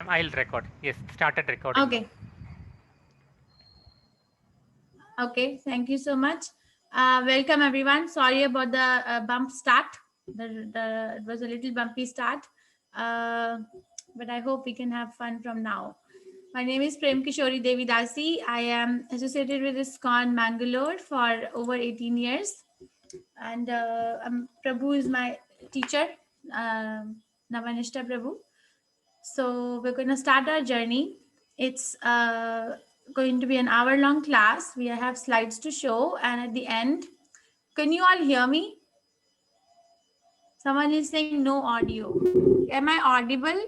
I'll record. Yes, started recording now. Okay. Okay. Thank you so much. Welcome everyone. Sorry about the bump start. It was a little bumpy start, but I hope we can have fun from now. My name is Prem Kishori Devi Dasi. I am associated with ISKCON Mangalore for over 18 years, and Prabhu is my teacher, Navanishta Prabhu. So we're going to start our journey. It's going to be an hour-long class. We have slides to show, and at the end, can you all hear me? Someone is saying no audio. Am I audible?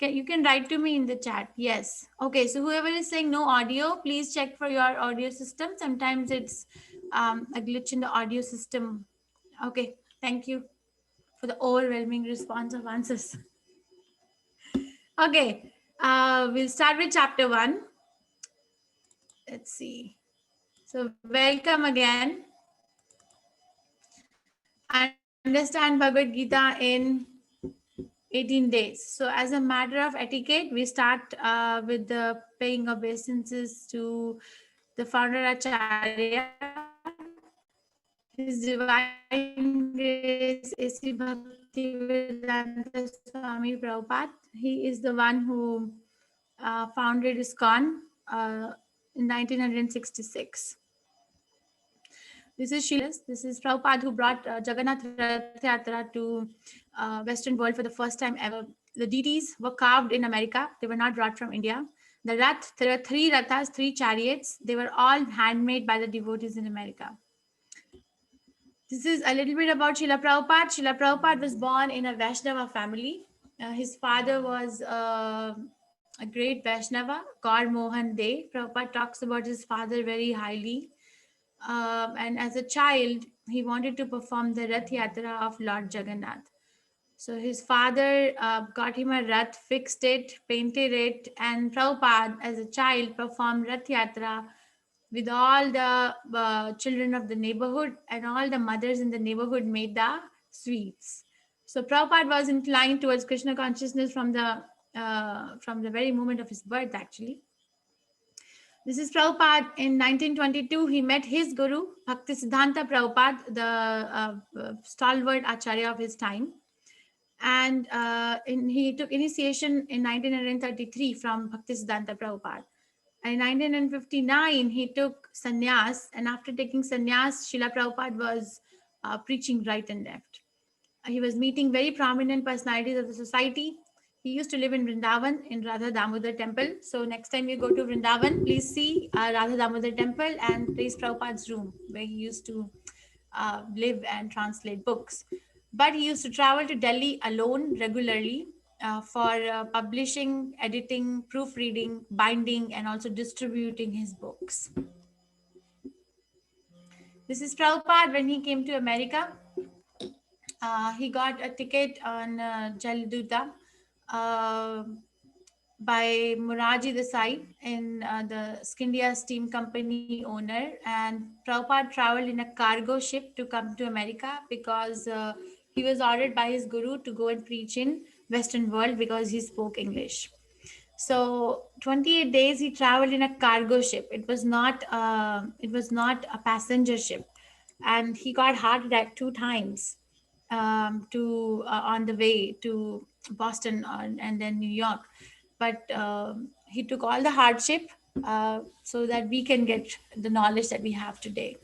You can write to me in the chat. Yes. Okay. So whoever is saying no audio, please check for your audio system. Sometimes it's a glitch in the audio system. Okay. Thank you for the overwhelming response of answers. Okay. We'll start with chapter 1. Let's see. So welcome again. Understand Bhagavad Gita in 18 days. So as a matter of etiquette, we start with the paying obeisances to the founder Acharya, His Divine Grace A.C. Bhaktivedanta Swami Prabhupada. He is the one who founded ISKCON in 1966. This is Shilas. This is Prabhupada who brought Jagannath Rath Yatra to Western world for the first time ever. The deities were carved in America. They were not brought from India. The Rath, there were 3 Rathas, 3 chariots. They were all handmade by the devotees in America. This is a little bit about Srila Prabhupada. Srila Prabhupada was born in a Vaishnava family. His father was a great Vaishnava, Gaur Mohan De. Prabhupada talks about his father very highly. And as a child, he wanted to perform the Rath Yatra of Lord Jagannath. So his father got him a Rath, fixed it, painted it, and Prabhupada, as a child, performed Rath Yatra with all the children of the neighborhood, and all the mothers in the neighborhood made the sweets. So Prabhupada was inclined towards Krishna consciousness from the very moment of his birth, actually. This is Prabhupada. In 1922, he met his guru, Bhaktisiddhanta Prabhupada, the stalwart acharya of his time. And he took initiation in 1933 from Bhaktisiddhanta Prabhupada. And in 1959, he took sannyas. And after taking sannyas, Srila Prabhupada was preaching right and left. He was meeting very prominent personalities of the society. He used to live in Vrindavan in Radha Damodar temple. So next time you go to Vrindavan, please see Radha Damodar temple and place Prabhupada's room where he used to live and translate books. But he used to travel to Delhi alone regularly for publishing, editing, proofreading, binding, and also distributing his books. This is Prabhupada when he came to America. He got a ticket on Jaladuta by Muraji Desai, in the Skindia Steam Company owner. And Prabhupada traveled in a cargo ship to come to America because he was ordered by his guru to go and preach in Western world because he spoke English. So 28 days he traveled in a cargo ship. It was not a passenger ship, and he got heart attack 2 times on the way to Boston and then New York. But he took all the hardship so that we can get the knowledge that we have today.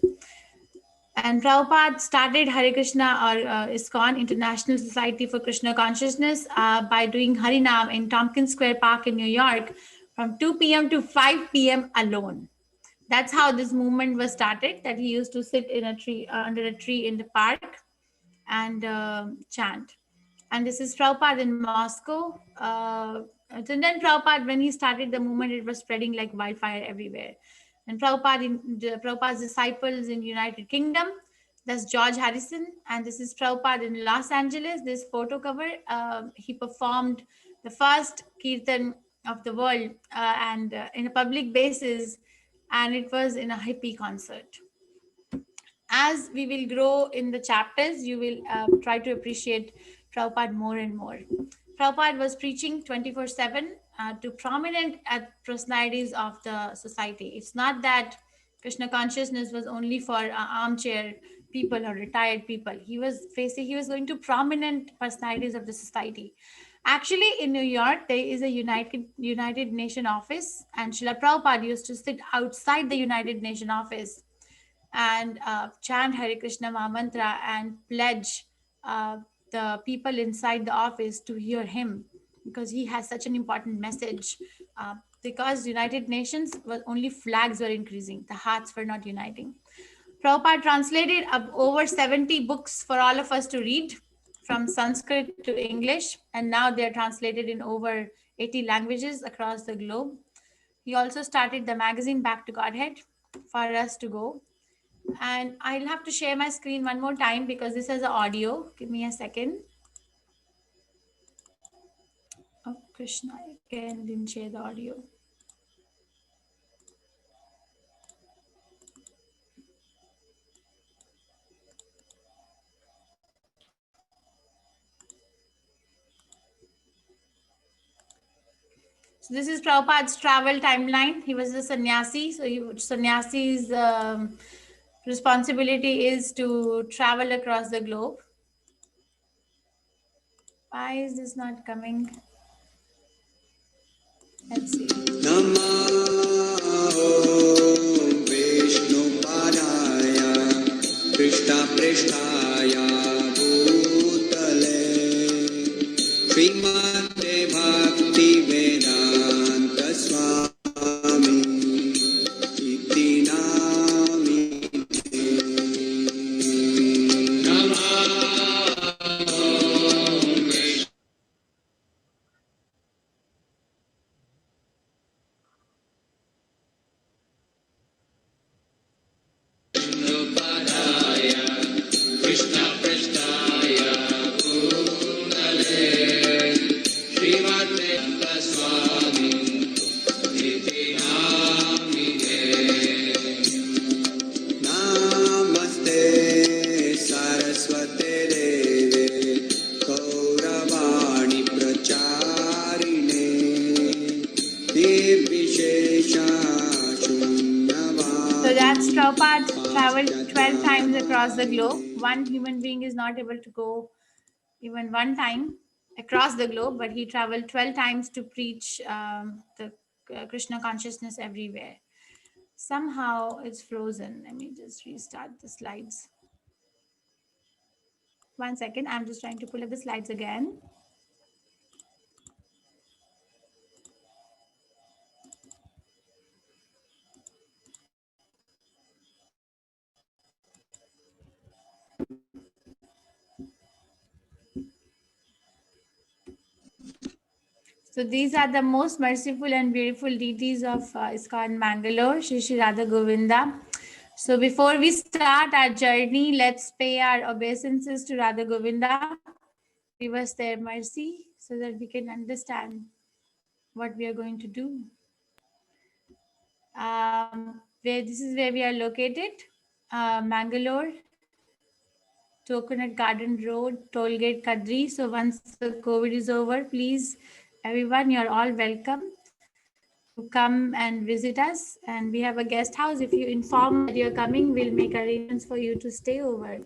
And Prabhupada started Hare Krishna or ISKCON, International Society for Krishna Consciousness, by doing Harinam in Tompkins Square Park in New York from 2 p.m. to 5 p.m. alone. That's how this movement was started, that he used to sit in a tree, under a tree in the park and chant. And this is Prabhupada in Moscow. And then Prabhupada, when he started the movement, it was spreading like wildfire everywhere. And Prabhupada's disciples in United Kingdom, that's George Harrison. And this is Prabhupada in Los Angeles, this photo cover. He performed the first kirtan of the world and in a public basis, and it was in a hippie concert. As we will grow in the chapters, you will try to appreciate Prabhupada more and more. Prabhupada was preaching 24/7 to prominent personalities of the society. It's not that Krishna consciousness was only for armchair people or retired people. He was going to prominent personalities of the society. Actually, in New York, there is a United Nation office, and Srila Prabhupada used to sit outside the United Nation office and chant Hare Krishna Mahamantra and pledge the people inside the office to hear him, because he has such an important message. Because United Nations was only flags were increasing, the hearts were not uniting. Prabhupada translated over 70 books for all of us to read from Sanskrit to English, and now they're translated in over 80 languages across the globe. He also started the magazine Back to Godhead for us to go. And I'll have to share my screen one more time because this has an audio. Give me a second. Oh, Krishna, again, didn't share the audio. So this is Prabhupada's travel timeline. He was a sannyasi. So sannyasi's responsibility is to travel across the globe. Why is this not coming? Let's see. Krishna Prishtaya Bhutale Srimate Bhakti Vedanta Swami Iti Namite Namaha. Prabhupada traveled 12 times across the globe. One human being is not able to go even one time across the globe, but he traveled 12 times to preach the Krishna consciousness everywhere. Somehow it's frozen. Let me just restart the slides. 1 second. I'm just trying to pull up the slides again. So these are the most merciful and beautiful deities of ISKCON Mangalore, Shri Shri Radha Govinda. So before we start our journey, let's pay our obeisances to Radha Govinda. Give us their mercy so that we can understand what we are going to do. This is where we are located, Mangalore, Coconut Garden Road, Tollgate, Kadri. So once the COVID is over, please, everyone, you're all welcome to come and visit us. And we have a guest house. If you inform that you're coming, we'll make arrangements for you to stay over.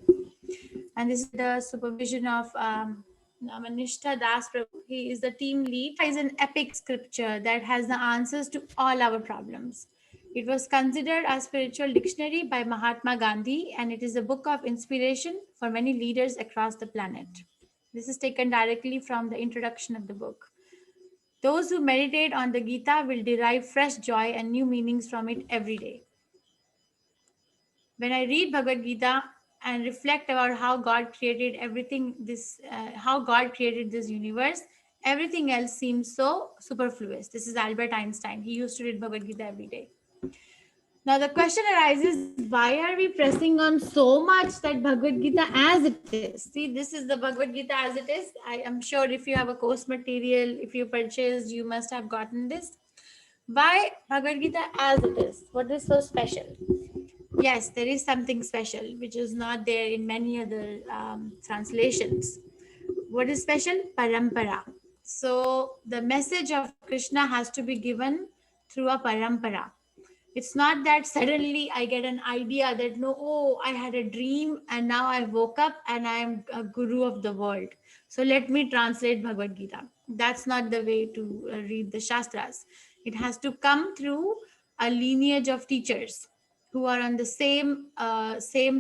And this is the supervision of Namanishta Das Prabhu. He is the team lead. It is an epic scripture that has the answers to all our problems. It was considered a spiritual dictionary by Mahatma Gandhi, and it is a book of inspiration for many leaders across the planet. This is taken directly from the introduction of the book. Those who meditate on the Gita will derive fresh joy and new meanings from it every day. When I read Bhagavad Gita and reflect about how God created everything, how God created this universe, everything else seems so superfluous. This is Albert Einstein. He used to read Bhagavad Gita every day. Now the question arises, why are we pressing on so much that Bhagavad Gita as it is? See, this is the Bhagavad Gita as it is. I am sure if you have a course material, if you purchased, you must have gotten this. Why Bhagavad Gita as it is? What is so special? Yes, there is something special, which is not there in many other translations. What is special? Parampara. So the message of Krishna has to be given through a parampara. It's not that suddenly I get an idea that no, oh, I had a dream and now I woke up and I am a guru of the world. So let me translate Bhagavad Gita. That's not the way to read the Shastras. It has to come through a lineage of teachers who are on the same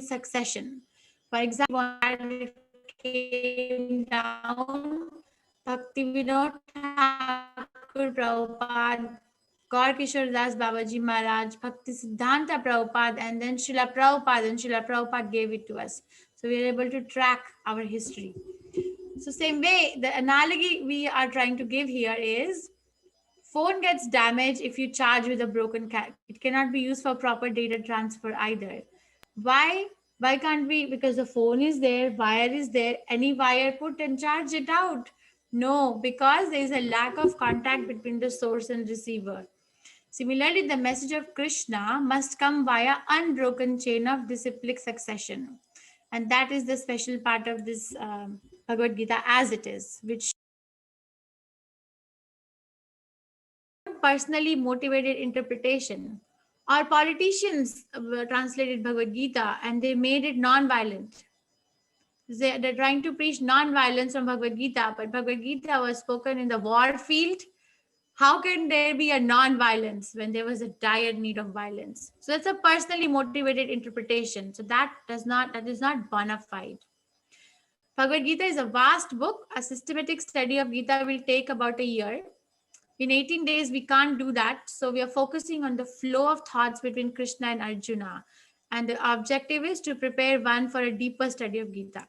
succession. For example, when it came down, Bhaktivinoda Thakur Prabhupada, Gaur Kishore Das Babaji Maharaj, Bhakti Siddhanta Prabhupada, and then Srila Prabhupada, and Srila Prabhupada gave it to us. So we are able to track our history. So same way, the analogy we are trying to give here is phone gets damaged if you charge with a broken cat. It cannot be used for proper data transfer either. Why? Why can't we? Because the phone is there, wire is there, any wire put and charge it out. No, because there is a lack of contact between the source and receiver. Similarly, the message of Krishna must come via unbroken chain of disciplic succession. And that is the special part of this Bhagavad Gita as it is, which personally motivated interpretation. Our politicians translated Bhagavad Gita and they made it non-violent. They're trying to preach non-violence from Bhagavad Gita, but Bhagavad Gita was spoken in the war field. How can there be a non-violence when there was a dire need of violence? So that's a personally motivated interpretation. So that is not bona fide. Bhagavad Gita is a vast book. A systematic study of Gita will take about a year. In 18 days, we can't do that. So we are focusing on the flow of thoughts between Krishna and Arjuna. And the objective is to prepare one for a deeper study of Gita.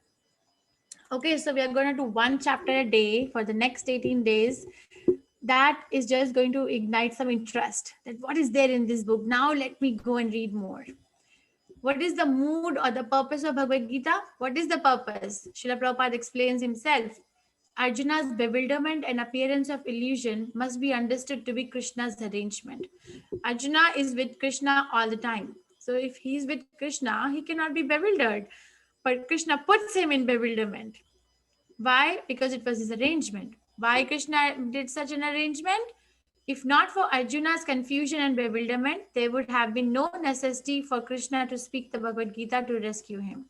Okay, so we are going to do one chapter a day for the next 18 days. That is just going to ignite some interest. That what is there in this book? Now let me go and read more. What is the mood or the purpose of Bhagavad Gita? What is the purpose? Srila Prabhupada explains himself. Arjuna's bewilderment and appearance of illusion must be understood to be Krishna's arrangement. Arjuna is with Krishna all the time. So if he's with Krishna, he cannot be bewildered. But Krishna puts him in bewilderment. Why? Because it was his arrangement. Why Krishna did such an arrangement? If not for Arjuna's confusion and bewilderment, there would have been no necessity for Krishna to speak the Bhagavad Gita to rescue him.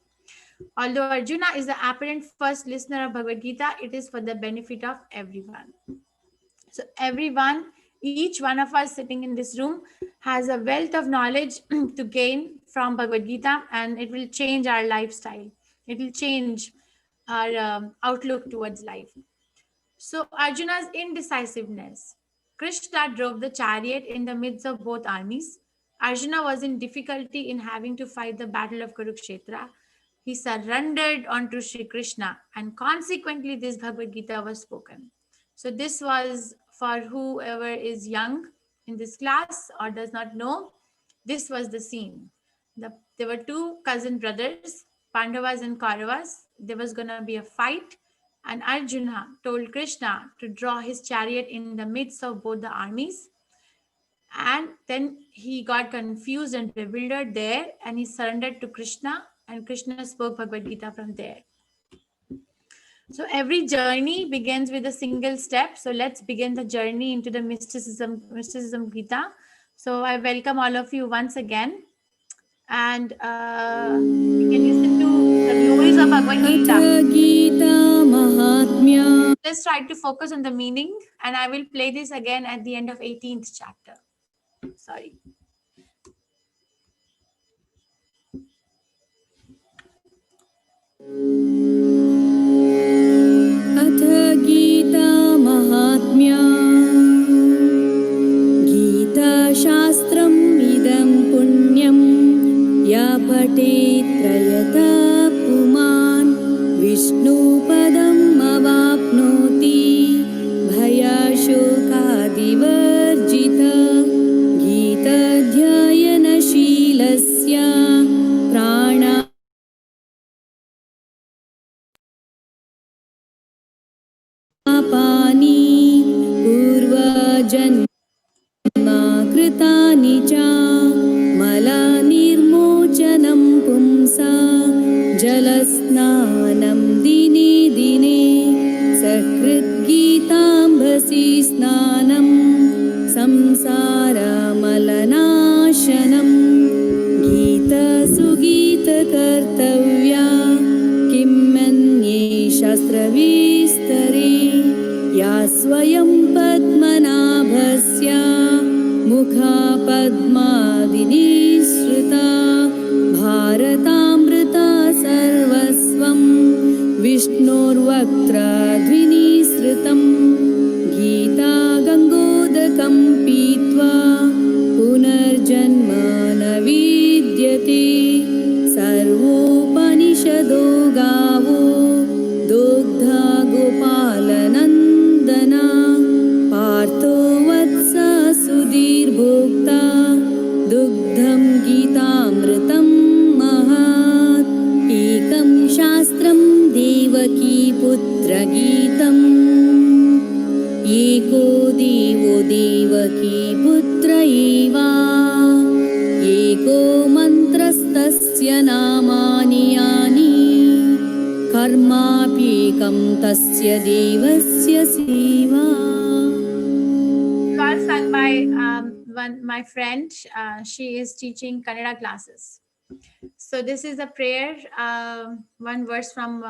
Although Arjuna is the apparent first listener of Bhagavad Gita, it is for the benefit of everyone. So everyone, each one of us sitting in this room has a wealth of knowledge to gain from Bhagavad Gita, and it will change our lifestyle. It will change our outlook towards life. So Arjuna's indecisiveness. Krishna drove the chariot in the midst of both armies. Arjuna was in difficulty in having to fight the battle of Kurukshetra. He surrendered unto Sri Krishna, and consequently this Bhagavad Gita was spoken. So this was for whoever is young in this class or does not know, this was the scene. There were two cousin brothers, Pandavas and Kauravas. There was going to be a fight, and Arjuna told Krishna to draw his chariot in the midst of both the armies. And then he got confused and bewildered there, and he surrendered to Krishna, and Krishna spoke Bhagavad Gita from there. So every journey begins with a single step. So let's begin the journey into the mysticism Gita. So I welcome all of you once again. And we can listen to the glories of Bhagavad Gita. Let's try to focus on the meaning, and I will play this again at the end of 18th chapter. Sorry. अथ गीता महात्म्या गीताशास्त्रम् इदं पुण्यं या पठेत् त्रयतः पुमान् विष्णुपदम् अवाप्नोति भयशोकादिवर्जितः गीताध्ययनशीलस्य प्राणा पानी पूर्वजन्मा कृतानि च मलनिर्मोचनं पुंसा जलस्नानं दिने दिने सकृद्गीतामृतं संसारमलनाशनं गीतसुगीतकर्तव्या किं मन्ये शास्त्रविस्तरे या स्वयं पद्मनाभस्य मुखा पद्मादिनिःसृता भारतामृता सर्वस्वं विष्णोर्वक्त्रद्विनिःसृतं गीता गङ्गोदकं पीत्वा पुनर्जन्म न विद्यते सर्वोपनिषदो गावो दुग्धा गोपालनन्दना पार्थो वत्स सुधीर्भोक्ता दुग्धं गीतामृतं महात् एकं शास्त्रं देवकी पुत्रगीतम् एको देवो देवकी पुत्र एव एको मन्त्रस्तस्य नामानि यानि कर्माप्येकं तस्य देवस्य सेवा. All sung by my friend. She is teaching Kannada classes. So this is a prayer, one verse from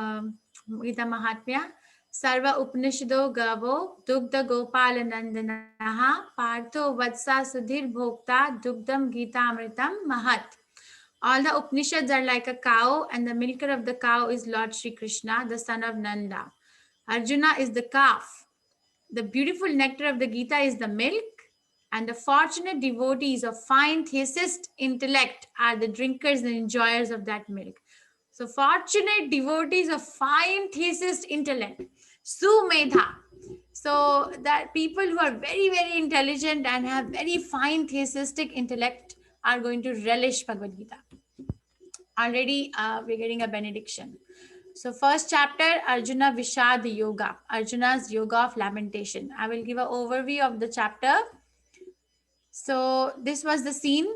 Gita Mahatmya. Sarva Upanishado Gavo Dugdha Gopalanandanaha Partho Vatsa Sudhir Bhokta Dugdham Gita Amritam Mahat. All the Upanishads are like a cow, and the milker of the cow is Lord Shri Krishna, the son of Nanda. Arjuna is the calf. The beautiful nectar of the Gita is the milk, and the fortunate devotees of fine theist intellect are the drinkers and enjoyers of that milk. So fortunate devotees of fine theist intellect, Sumedha. So that people who are very, very intelligent and have very fine theistic intellect are going to relish Bhagavad Gita. Already we're getting a benediction. So first chapter, Arjuna Vishad Yoga, Arjuna's Yoga of Lamentation. I will give an overview of the chapter. So this was the scene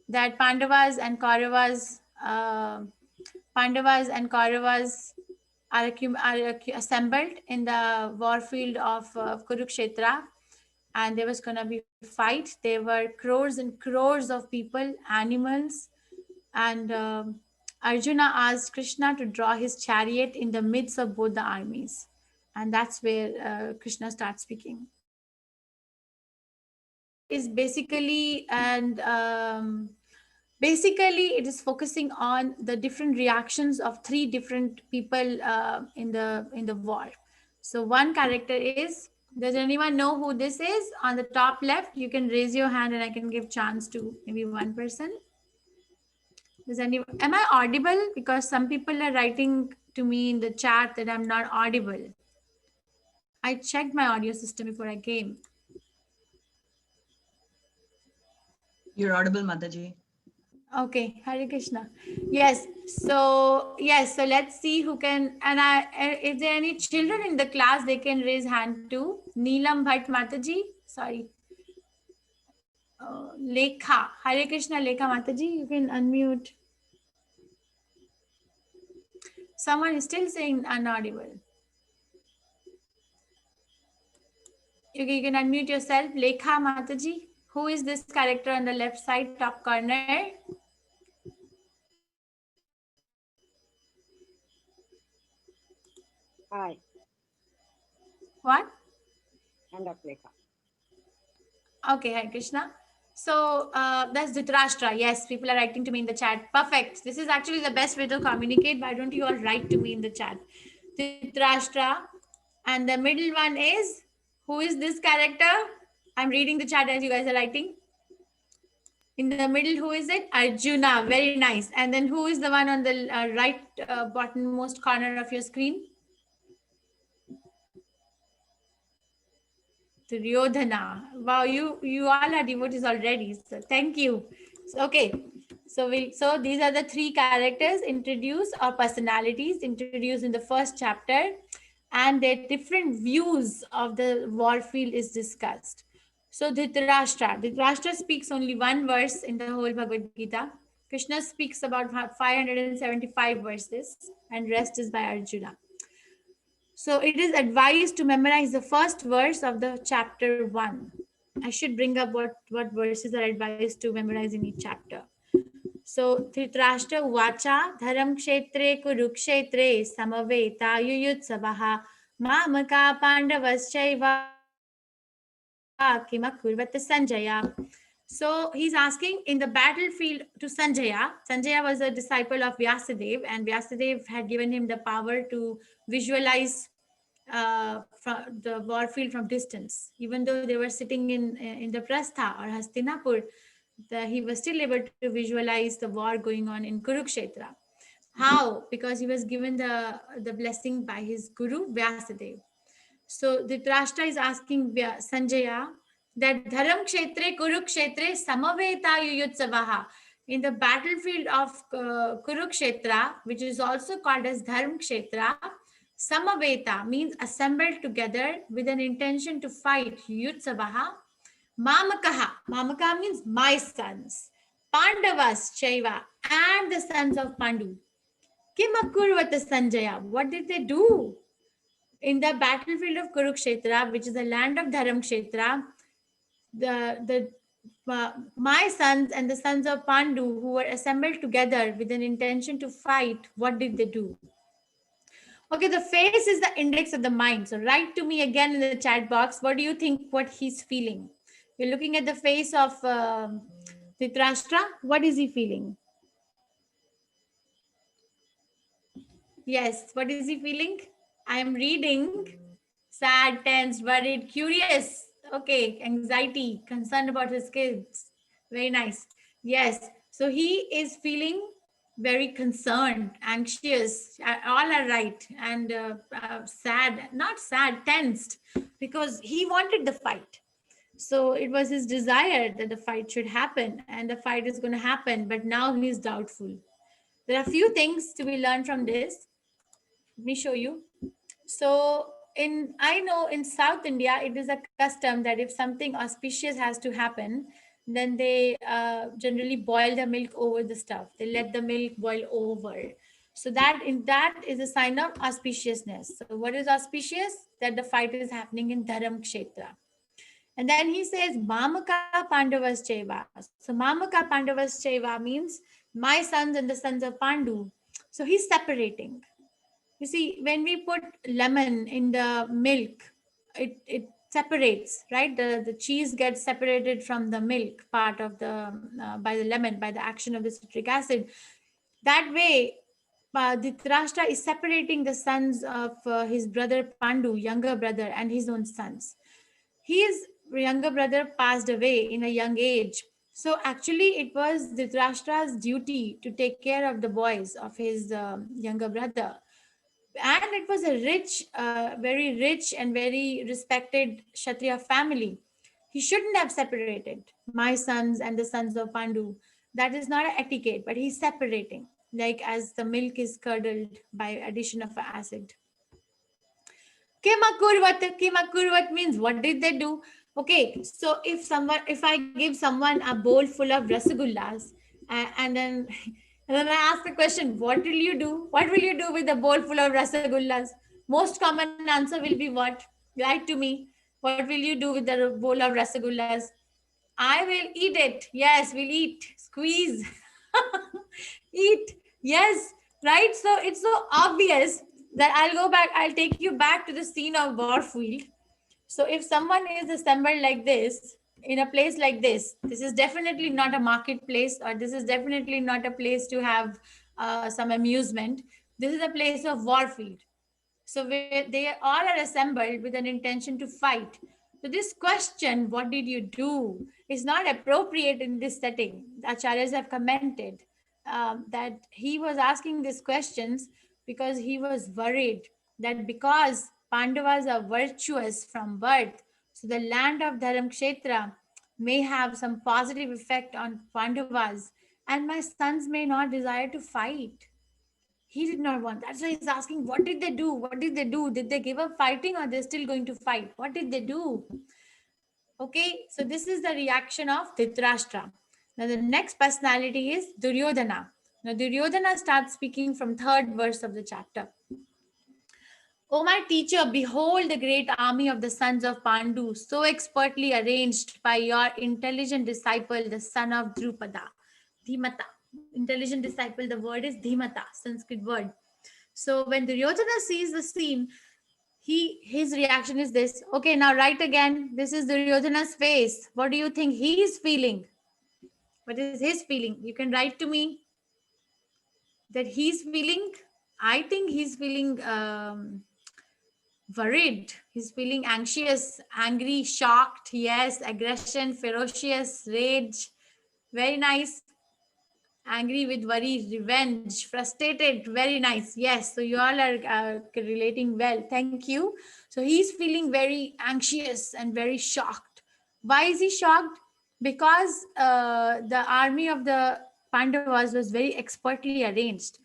that Pandavas and Kauravas are assembled in the war field of Kurukshetra, and there was going to be a fight. There were crores and crores of people, animals, and Arjuna asked Krishna to draw his chariot in the midst of both the armies. And that's where Krishna starts speaking. Is basically, and basically it is focusing on the different reactions of three different people in the war. So one character is, does anyone know who this is? On the top left, you can raise your hand and I can give chance to maybe one person. Does anyone, am I audible? Because some people are writing to me in the chat that I'm not audible. I checked my audio system before I came. You're audible, Mataji. Okay, Hare Krishna. Yes, so let's see who can, and if there are any children in the class, they can raise hand too. Neelam Bhatt Mataji, sorry. Lekha, Hare Krishna, Lekha Mataji, you can unmute. Someone is still saying inaudible. You can unmute yourself. Lekha Mataji, who is this character on the left side, top corner? Hi, What? I'm Dr. Lekha. Okay, Hare Krishna. So that's Dhritarashtra. Yes, people are writing to me in the chat. Perfect. This is actually the best way to communicate. Why don't you all write to me in the chat? Dhritarashtra. And the middle one is, who is this character? I'm reading the chat as you guys are writing. In the middle, who is it? Arjuna. Very nice. And then who is the one on the right bottommost corner of your screen? Duryodhana. Wow, you all are devotees already. So thank you. So, okay. So these are the three characters introduced, or personalities introduced in the first chapter, and their different views of the war field is discussed. So Dhritarashtra speaks only one verse in the whole Bhagavad Gita. Krishna speaks about 575 verses, and rest is by Arjuna. So it is advised to memorize the first verse of the chapter 1. I should bring up what verses are advised to memorize in each chapter. So Dhritarashtra Uvacha Dharam Kshetre Kurukshetre Samaveta Yuyutsavaha Mamaka Pandavaschaiva Kimakurvata Sanjaya. So he's asking in the battlefield to Sanjaya. Sanjaya was a disciple of Vyasadeva, and Vyasadeva had given him the power to visualize from the warfield from distance. Even though they were sitting in the Prastha or Hastinapur, he was still able to visualize the war going on in Kurukshetra. How? Because he was given the blessing by his guru Vyasadeva. So Dhritarashtra is asking Sanjaya that Dharam Kshetre Kurukshetre Samaveta Yuyutsavaha. In the battlefield of Kurukshetra, which is also called as Dharm Kshetra, Samaveta means assembled together with an intention to fight. Yuyutsavaha. Mamakaha. Mamakaha means my sons. Pandavas Chaiva and the sons of Pandu. Kimakurvata Sanjaya. What did they do? In the battlefield of Kurukshetra, which is the land of Dharamkshetra, my sons and the sons of Pandu, who were assembled together with an intention to fight, what did they do? Okay, the face is the index of the mind. So write to me again in the chat box. What do you think? What he's feeling? You're looking at the face of Dhritarashtra. What is he feeling? Yes, what is he feeling? I am reading. Sad, tense, worried, curious. Okay, anxiety, concerned about his kids. Very nice. Yes, so he is feeling very concerned, anxious. All are right. And sad, not sad, tensed, because he wanted the fight. So it was his desire that the fight should happen, and the fight is going to happen, but now he is doubtful. There are a few things to be learned from this. Let me show you. So I know in South India, it is a custom that if something auspicious has to happen, then they generally boil the milk over the stuff. They let the milk boil over. So that is a sign of auspiciousness. So what is auspicious? That the fight is happening in Dharam Kshetra. And then he says, Mamaka Pandavas Chaiva. So Mamaka Pandavas Chaiva means my sons and the sons of Pandu. So he's separating. You see, when we put lemon in the milk, it separates, right? The cheese gets separated from the milk part of the by the lemon, by the action of the citric acid. That way, Dhritarashtra is separating the sons of his brother Pandu, younger brother, and his own sons. His younger brother passed away in a young age. So actually, it was Dhritarashtra's duty to take care of the boys of his younger brother. And it was a rich, very rich and very respected Kshatriya family. He shouldn't have separated my sons and the sons of Pandu. That is not an etiquette, but he's separating, like as the milk is curdled by addition of acid. Kimakurvat means what did they do? Okay, so if I give someone a bowl full of rasagullas and then I ask the question, what will you do? What will you do with a bowl full of rasagullas? Most common answer will be what? Write to me. What will you do with the bowl of rasagullas? I will eat it. Yes, we'll eat. Squeeze. Eat. Yes, right? So it's so obvious that I'll take you back to the scene of warfield. So if someone is assembled like this, in a place like this is definitely not a marketplace, or this is definitely not a place to have some amusement. This is a place of warfield. So they all are assembled with an intention to fight. So this question, what did you do, is not appropriate in this setting. The acharyas have commented that he was asking these questions because he was worried that because Pandavas are virtuous from birth, so the land of Dharamkshetra may have some positive effect on Pandavas, and my sons may not desire to fight. He did not want. That's why he's asking, what did they do? What did they do? Did they give up fighting, or they're still going to fight? What did they do? Okay, so this is the reaction of Dhritarashtra. Now the next personality is Duryodhana. Now Duryodhana starts speaking from 3rd verse of the chapter. O my teacher, behold the great army of the sons of Pandu, so expertly arranged by your intelligent disciple, the son of Drupada. Dhimata. Intelligent disciple, the word is Dhimata, Sanskrit word. So when Duryodhana sees the scene, his reaction is this. Okay, now write again. This is Duryodhana's face. What do you think he is feeling? What is his feeling? You can write to me that he's feeling. I think he's feeling worried. He's feeling anxious, angry, shocked. Yes, aggression, ferocious, rage. Very nice. Angry with worry, revenge, frustrated. Very nice. Yes. So you all are relating well. Thank you. So he's feeling very anxious and very shocked. Why is he shocked? Because the army of the Pandavas was very expertly arranged.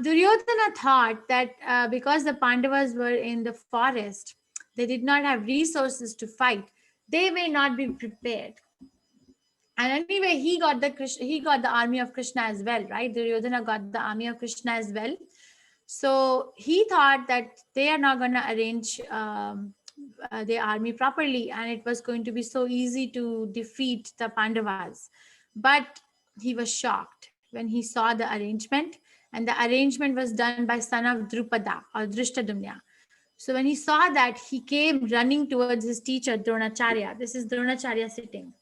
Duryodhana thought that because the Pandavas were in the forest, they did not have resources to fight. They may not be prepared. And anyway, he got the army of Krishna as well, right? Duryodhana got the army of Krishna as well. So he thought that they are not going to arrange the army properly, and it was going to be so easy to defeat the Pandavas. But he was shocked when he saw the arrangement, and the arrangement was done by son of Drupada or Drishtadumna. So when he saw that, he came running towards his teacher Dronacharya. This is Dronacharya sitting,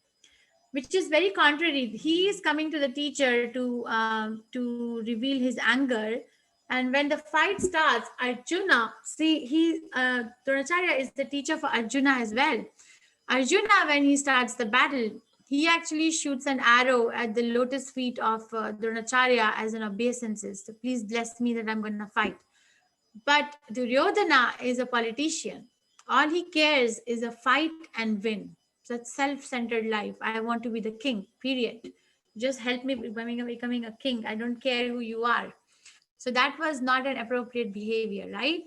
which is very contrary. He is coming to the teacher to reveal his anger. And when the fight starts, Arjuna, see, Dronacharya is the teacher for Arjuna as well. Arjuna, when he starts the battle, he actually shoots an arrow at the lotus feet of Dronacharya as an obeisance. So please bless me that I'm going to fight. But Duryodhana is a politician. All he cares is a fight and win. That self-centered life. I want to be the king, period. Just help me becoming a king. I don't care who you are. So that was not an appropriate behavior, right?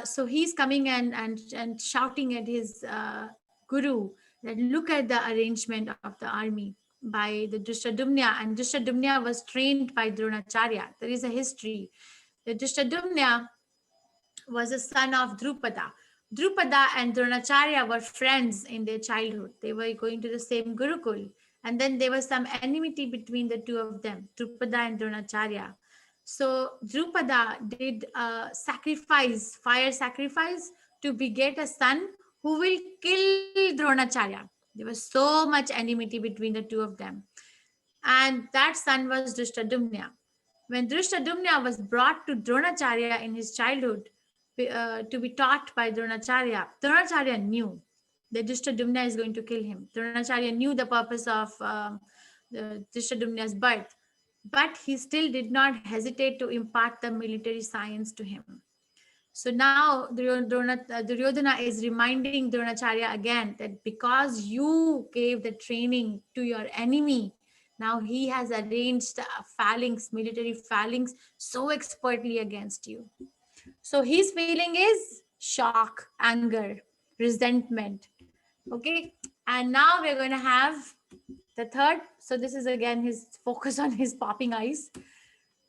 So he's coming and shouting at his guru that look at the arrangement of the army by the Drishtadumna, and Drishtadumna was trained by Dronacharya. There is a history. The Drishtadumna was a son of Drupada. Drupada and Dronacharya were friends in their childhood. They were going to the same Gurukul. And then there was some enmity between the two of them, Drupada and Dronacharya. So Drupada did fire sacrifice to beget a son who will kill Dronacharya. There was so much enmity between the two of them. And that son was Drishtadumna. When Drishtadumna was brought to Dronacharya in his childhood, to be taught by Dronacharya, Dronacharya knew that Drishtadumna is going to kill him. Dronacharya knew the purpose of Drishtadumna's birth, but he still did not hesitate to impart the military science to him. So now Duryodhana is reminding Dronacharya again that because you gave the training to your enemy, now he has arranged military phalanx so expertly against you. So his feeling is shock, anger, resentment. Okay. And now we're going to have the third. So this is again his focus on his popping eyes.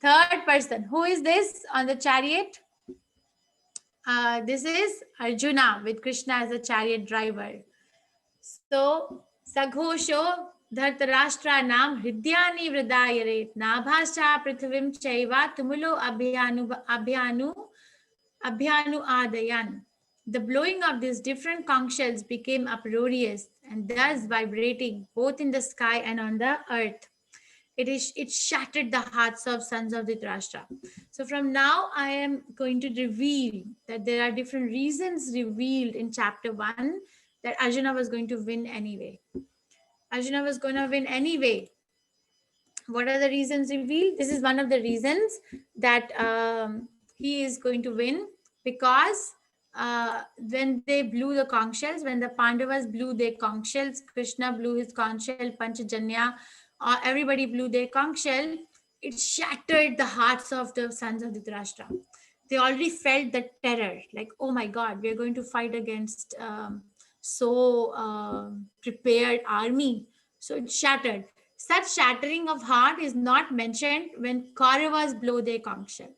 Third person. Who is this on the chariot? This is Arjuna with Krishna as a chariot driver. So Saghosho Dhartarashtra Nam Hridyani Vridayare Nabhasha Prithivim Chaiva Tumulo Abhyanu Adayan. The blowing of these different conch shells became uproarious and thus vibrating both in the sky and on the earth. It shattered the hearts of sons of Dhritarashtra. So from now I am going to reveal that there are different reasons revealed in chapter 1 that Arjuna was going to win anyway. Arjuna was going to win anyway. What are the reasons revealed? This is one of the reasons that he is going to win, because when they blew the conch shells, when the Pandavas blew their conch shells, Krishna blew his conch shell, Panchajanya, everybody blew their conch shell, it shattered the hearts of the sons of Dhritarashtra. They already felt the terror, like, oh my God, we're going to fight against prepared army. So it shattered. Such shattering of heart is not mentioned when Kauravas blow their conch shell.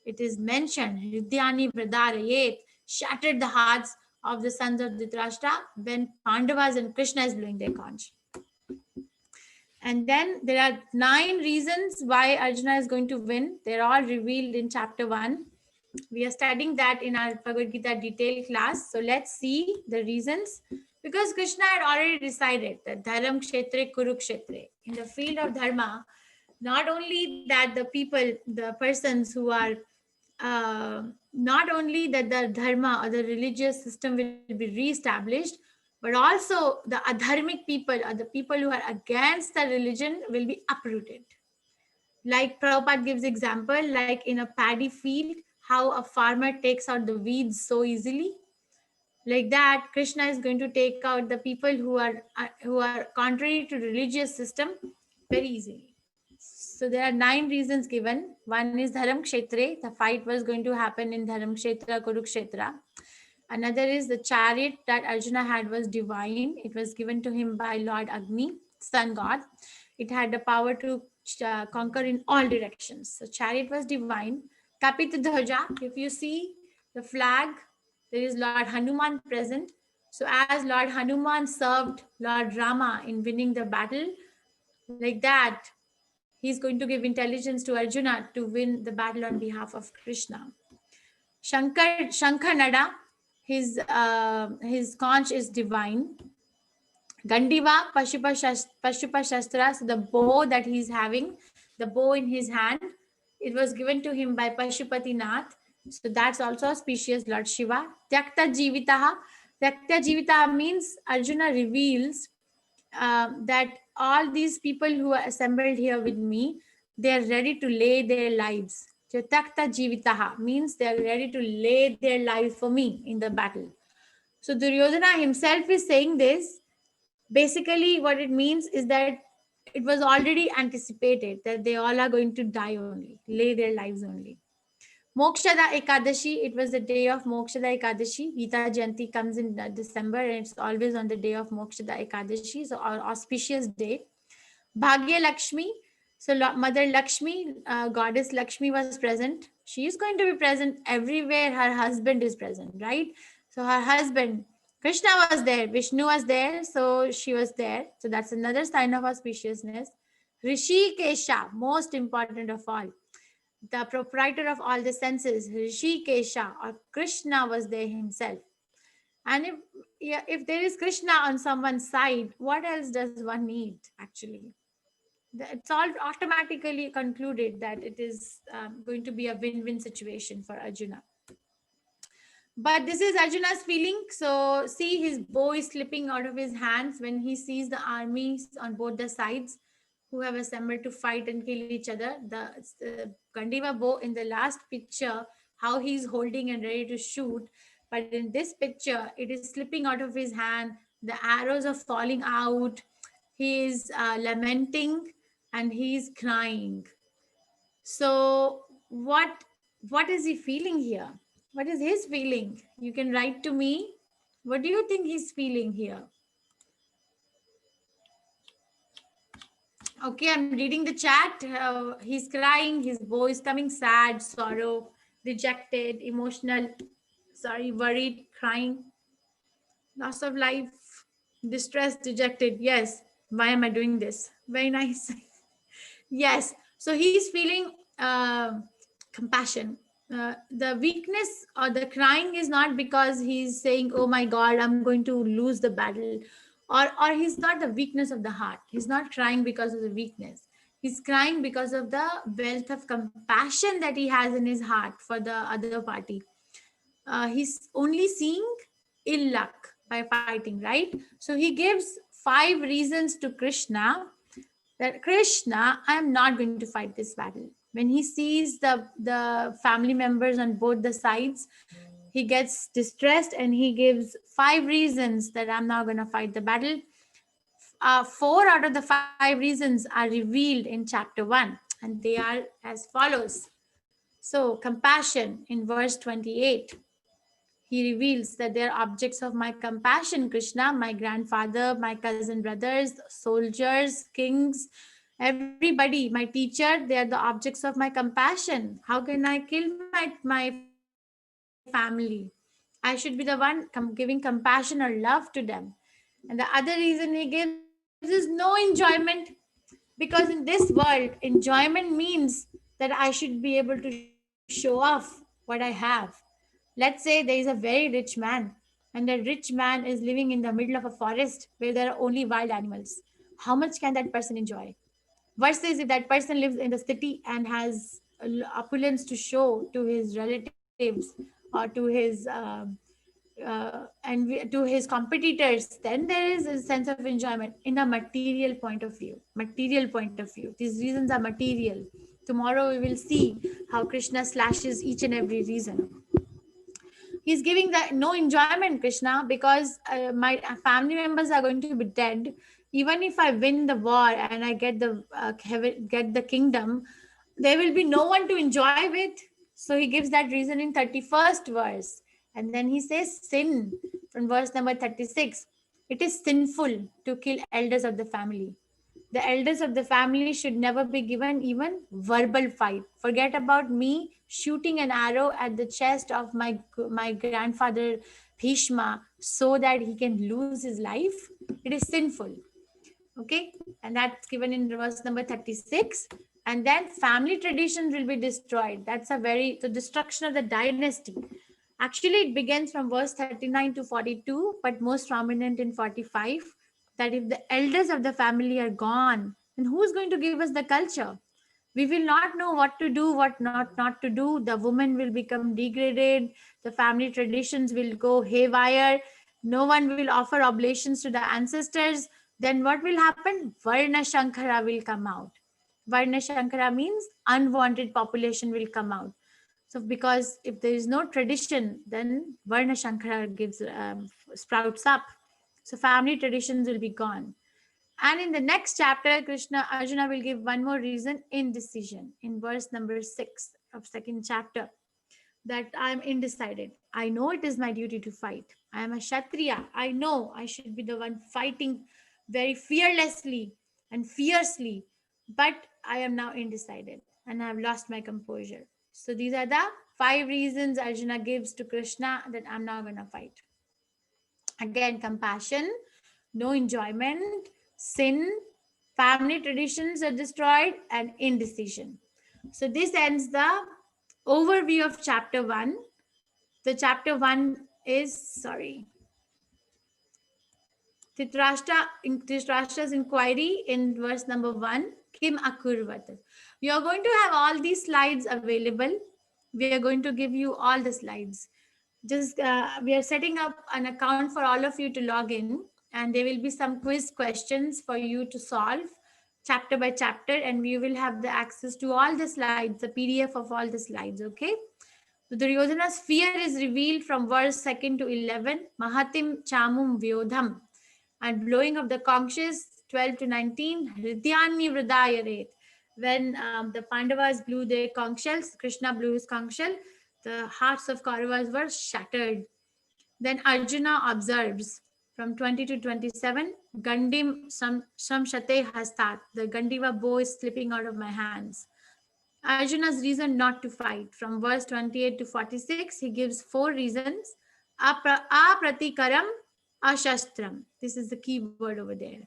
it is mentioned, Hridyani Pradarayet, shattered the hearts of the sons of Dhritarashtra when Pandavas and Krishna is blowing their conch. And then there are 9 reasons why Arjuna is going to win. They're all revealed in chapter 1. We are studying that in our Bhagavad Gita detailed class. So let's see the reasons. Because Krishna had already decided that Dharam Kshetre Kurukshetre. In the field of Dharma, not only that the people, the persons who are, not only that the Dharma or the religious system will be re-established, but also the adharmic people or the people who are against the religion will be uprooted. Like Prabhupada gives example, like in a paddy field, how a farmer takes out the weeds so easily. Like that, Krishna is going to take out the people who are contrary to religious system very easily. So there are 9 reasons given. One is Dharam Kshetre. The fight was going to happen in Dharam Kshetra, Kurukshetra. Another is the chariot that Arjuna had was divine. It was given to him by Lord Agni, sun god. It had the power to conquer in all directions. So chariot was divine. Kapit Dhwaja, if you see the flag, there is Lord Hanuman present. So as Lord Hanuman served Lord Rama in winning the battle, like that, he's going to give intelligence to Arjuna to win the battle on behalf of Krishna. Shankhanada, his conch is divine. Gandiva, Pashupa Shastra, so the bow that he's having, the bow in his hand, it was given to him by Pashupati Nath. So that's also auspicious, Lord Shiva. Tyakta Jivitaha. Tyakta Jivitaha means Arjuna reveals that all these people who are assembled here with me, they are ready to lay their lives. So Tyakta Jivitaha means they are ready to lay their lives for me in the battle. So Duryodhana himself is saying this. Basically, what it means is that it was already anticipated that they all are going to die only, lay their lives only. Mokshada Ekadashi, it was the day of Mokshada Ekadashi. Gita Jayanti comes in December and it's always on the day of Mokshada Ekadashi, so our auspicious day. Bhagya Lakshmi, so Mother Lakshmi, Goddess Lakshmi was present. She is going to be present everywhere her husband is present, right? So her husband, Krishna was there, Vishnu was there, so she was there. So that's another sign of auspiciousness. Rishikesha, most important of all, the proprietor of all the senses, Rishikesha or Krishna was there himself. And if there is Krishna on someone's side, what else does one need actually? It's all automatically concluded that it is going to be a win-win situation for Arjuna. But this is Arjuna's feeling. So see, his bow is slipping out of his hands when he sees the armies on both the sides who have assembled to fight and kill each other. The Gandiva bow in the last picture, how he's holding and ready to shoot. But in this picture, it is slipping out of his hand. The arrows are falling out. He is lamenting and he's crying. So what is he feeling here? What is his feeling? You can write to me. What do you think he's feeling here? Okay, I'm reading the chat. He's crying. His bow is coming, sad, sorrow, dejected, emotional, worried, crying, loss of life, distressed, dejected. Yes. Why am I doing this? Very nice. Yes. So he's feeling compassion. The weakness or the crying is not because he's saying, oh my God, I'm going to lose the battle. Or he's not the weakness of the heart. He's not crying because of the weakness. He's crying because of the wealth of compassion that he has in his heart for the other party. He's only seeing ill luck by fighting, right? So he gives 5 reasons to Krishna that Krishna, I am not going to fight this battle. When he sees the family members on both the sides, he gets distressed and he gives 5 reasons that I'm not going to fight the battle. 4 out of the 5 reasons are revealed in chapter 1 and they are as follows. So compassion in verse 28. He reveals that they are objects of my compassion, Krishna, my grandfather, my cousin brothers, soldiers, kings, Everybody, my teacher, they are the objects of my compassion. How can I kill my family? I should be the one giving compassion or love to them. And the other reason he gives is no enjoyment, because in this world, enjoyment means that I should be able to show off what I have. Let's say there is a very rich man, and the rich man is living in the middle of a forest where there are only wild animals. How much can that person enjoy? Versus if that person lives in the city and has opulence to show to his relatives or to his to his competitors, then there is a sense of enjoyment in a material point of view. Material point of view. These reasons are material. Tomorrow we will see how Krishna slashes each and every reason. He's giving that no enjoyment, Krishna, because my family members are going to be dead. Even if I win the war and I get the kingdom, there will be no one to enjoy with. So he gives that reason in 31st verse. And then he says sin from verse number 36. It is sinful to kill elders of the family. The elders of the family should never be given even verbal fight. Forget about me shooting an arrow at the chest of my grandfather Bhishma so that he can lose his life. It is sinful. Okay, and that's given in verse number 36. And then family traditions will be destroyed. That's the destruction of the dynasty. Actually, it begins from verse 39 to 42, but most prominent in 45, that if the elders of the family are gone, then who's going to give us the culture? We will not know what to do, what not to do. The woman will become degraded. The family traditions will go haywire. No one will offer oblations to the ancestors. Then what will happen? Varna Shankara will come out. Varna Shankara means unwanted population will come out. So because if there is no tradition, then Varna Shankara sprouts up. So family traditions will be gone. And in the next chapter, Arjuna will give one more reason, indecision, in verse number 6 of second chapter, that I am indecided. I know it is my duty to fight. I am a Kshatriya. I know I should be the one fighting very fearlessly and fiercely, but I am now indecided and I have lost my composure. So these are the 5 reasons Arjuna gives to Krishna that I'm not going to fight. Again, compassion, no enjoyment, sin, family traditions are destroyed, and indecision. So this ends the overview of chapter 1. The chapter 1 is, Dhritarashtra's inquiry in verse number 1, Kim Akurvat. We are going to have all these slides available. We are going to give you all the slides. Just we are setting up an account for all of you to log in, and there will be some quiz questions for you to solve chapter by chapter, and we will have the access to all the slides, the PDF of all the slides. Okay. So Duryodhana's fear is revealed from verse 2 to 11. Mahatim chamum vyodham, and blowing of the conches 12 to 19. Hridyani vridayare. When the Pandavas blew their conch shells, Krishna blew his conch shell, the hearts of Kauravas were shattered. Then Arjuna observes from 20 to 27, Gandim Samshate Hastat, the Gandiva bow is slipping out of my hands. Arjuna's reason not to fight. From verse 28 to 46, he gives 4 reasons. Apratikaram, ashastram. This is the key word over there.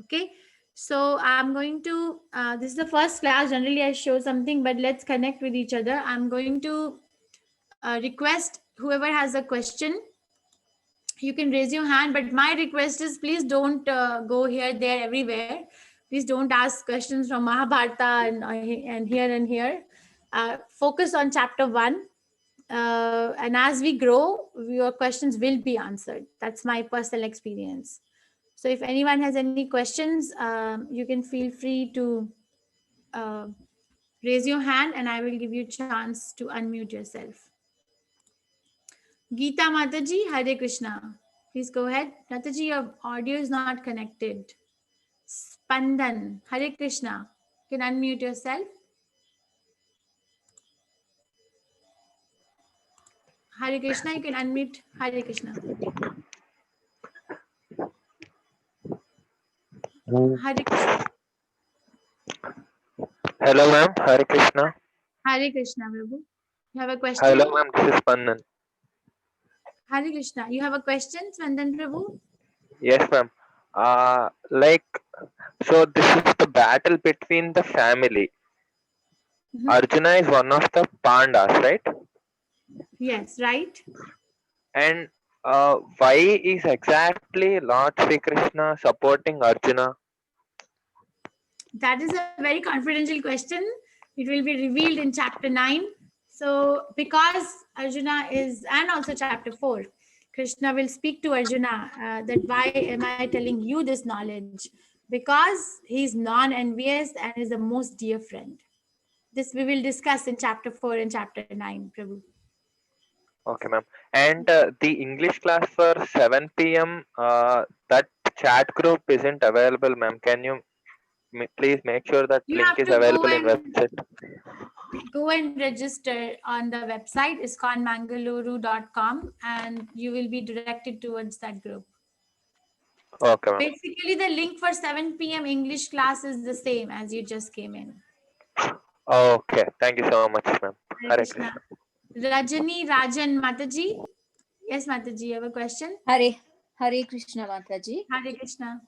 Okay. So I'm going to, this is the first class. Generally I show something, but let's connect with each other. I'm going to request whoever has a question, you can raise your hand, but my request is please don't go here, there, everywhere. Please don't ask questions from Mahabharata and here. Focus on chapter 1. And as we grow, your questions will be answered. That's my personal experience. So if anyone has any questions, you can feel free to raise your hand and I will give you a chance to unmute yourself. Geeta Mataji, Hare Krishna. Please go ahead. Mataji, your audio is not connected. Spandan, Hare Krishna. You can unmute yourself. Hare Krishna, you can unmute. Hare Krishna. Hare Krishna. Hello, ma'am. Hare Krishna. Hare Krishna, Prabhu. You have a question? Hello, ma'am. This is Spandan. Hare Krishna. You have a question, Spandan Prabhu? Yes, ma'am. Like, so this is the battle between the family. Mhm. Arjuna is one of the Pandas, right? Yes, right. And why is exactly Lord Sri Krishna supporting Arjuna? That is a very confidential question. It will be revealed in chapter 9. So, because Arjuna is, and also chapter 4, Krishna will speak to Arjuna that why am I telling you this knowledge? Because he's non-envious and is the most dear friend. This we will discuss in chapter 4 and chapter 9, Prabhu. Okay, ma'am. And the English class for 7 p.m. That chat group isn't available, ma'am. Can you please make sure that You link have is to available in website? go and register on the website iskonmangaluru.com and you will be directed towards that group. Okay, ma'am. Basically, the link for 7 p.m. English class is the same as you just came in. Okay. Thank you so much, ma'am. Hare Hare Krishna. Krishna. Rajani Rajan Mataji. Yes, Mataji, you have a question? Hare Krishna, Mataji. Hare Krishna.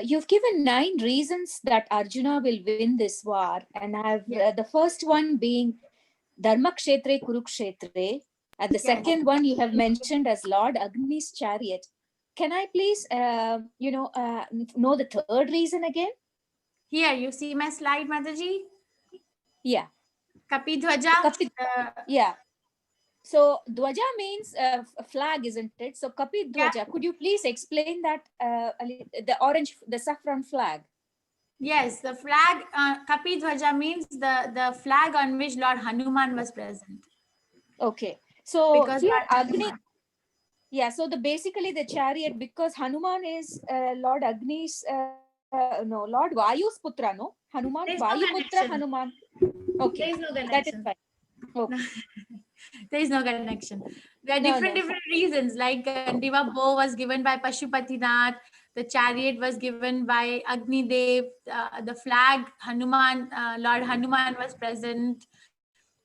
You've given 9 reasons that Arjuna will win this war, and I've Yes. the first one being Dharmakshetre Kurukshetre, and the Yes. second one you have mentioned as Lord Agni's chariot. Can I please, know the third reason again? Here, you see my slide, Mataji? Yeah, Kapidhwaja. Kapi- yeah. So Dwaja means a flag, isn't it? So Kapit Dwaja, could you please explain that the orange, the saffron flag? Yes, the flag, Kapidhwaja means the flag on which Lord Hanuman was present. Okay. So Because here Lord Agni, Hanuman. yeah. So basically the chariot, because Hanuman is Lord Agni's, Lord Vayu's putra, no? Hanuman, There's no Vayu putra, connection. Hanuman. Okay, There is no that is connection. fine. Okay. There is no connection. There are No, different reasons. Like Diva bow was given by Pashupatinath. The chariot was given by Agni Dev. The flag Hanuman, Lord Hanuman was present.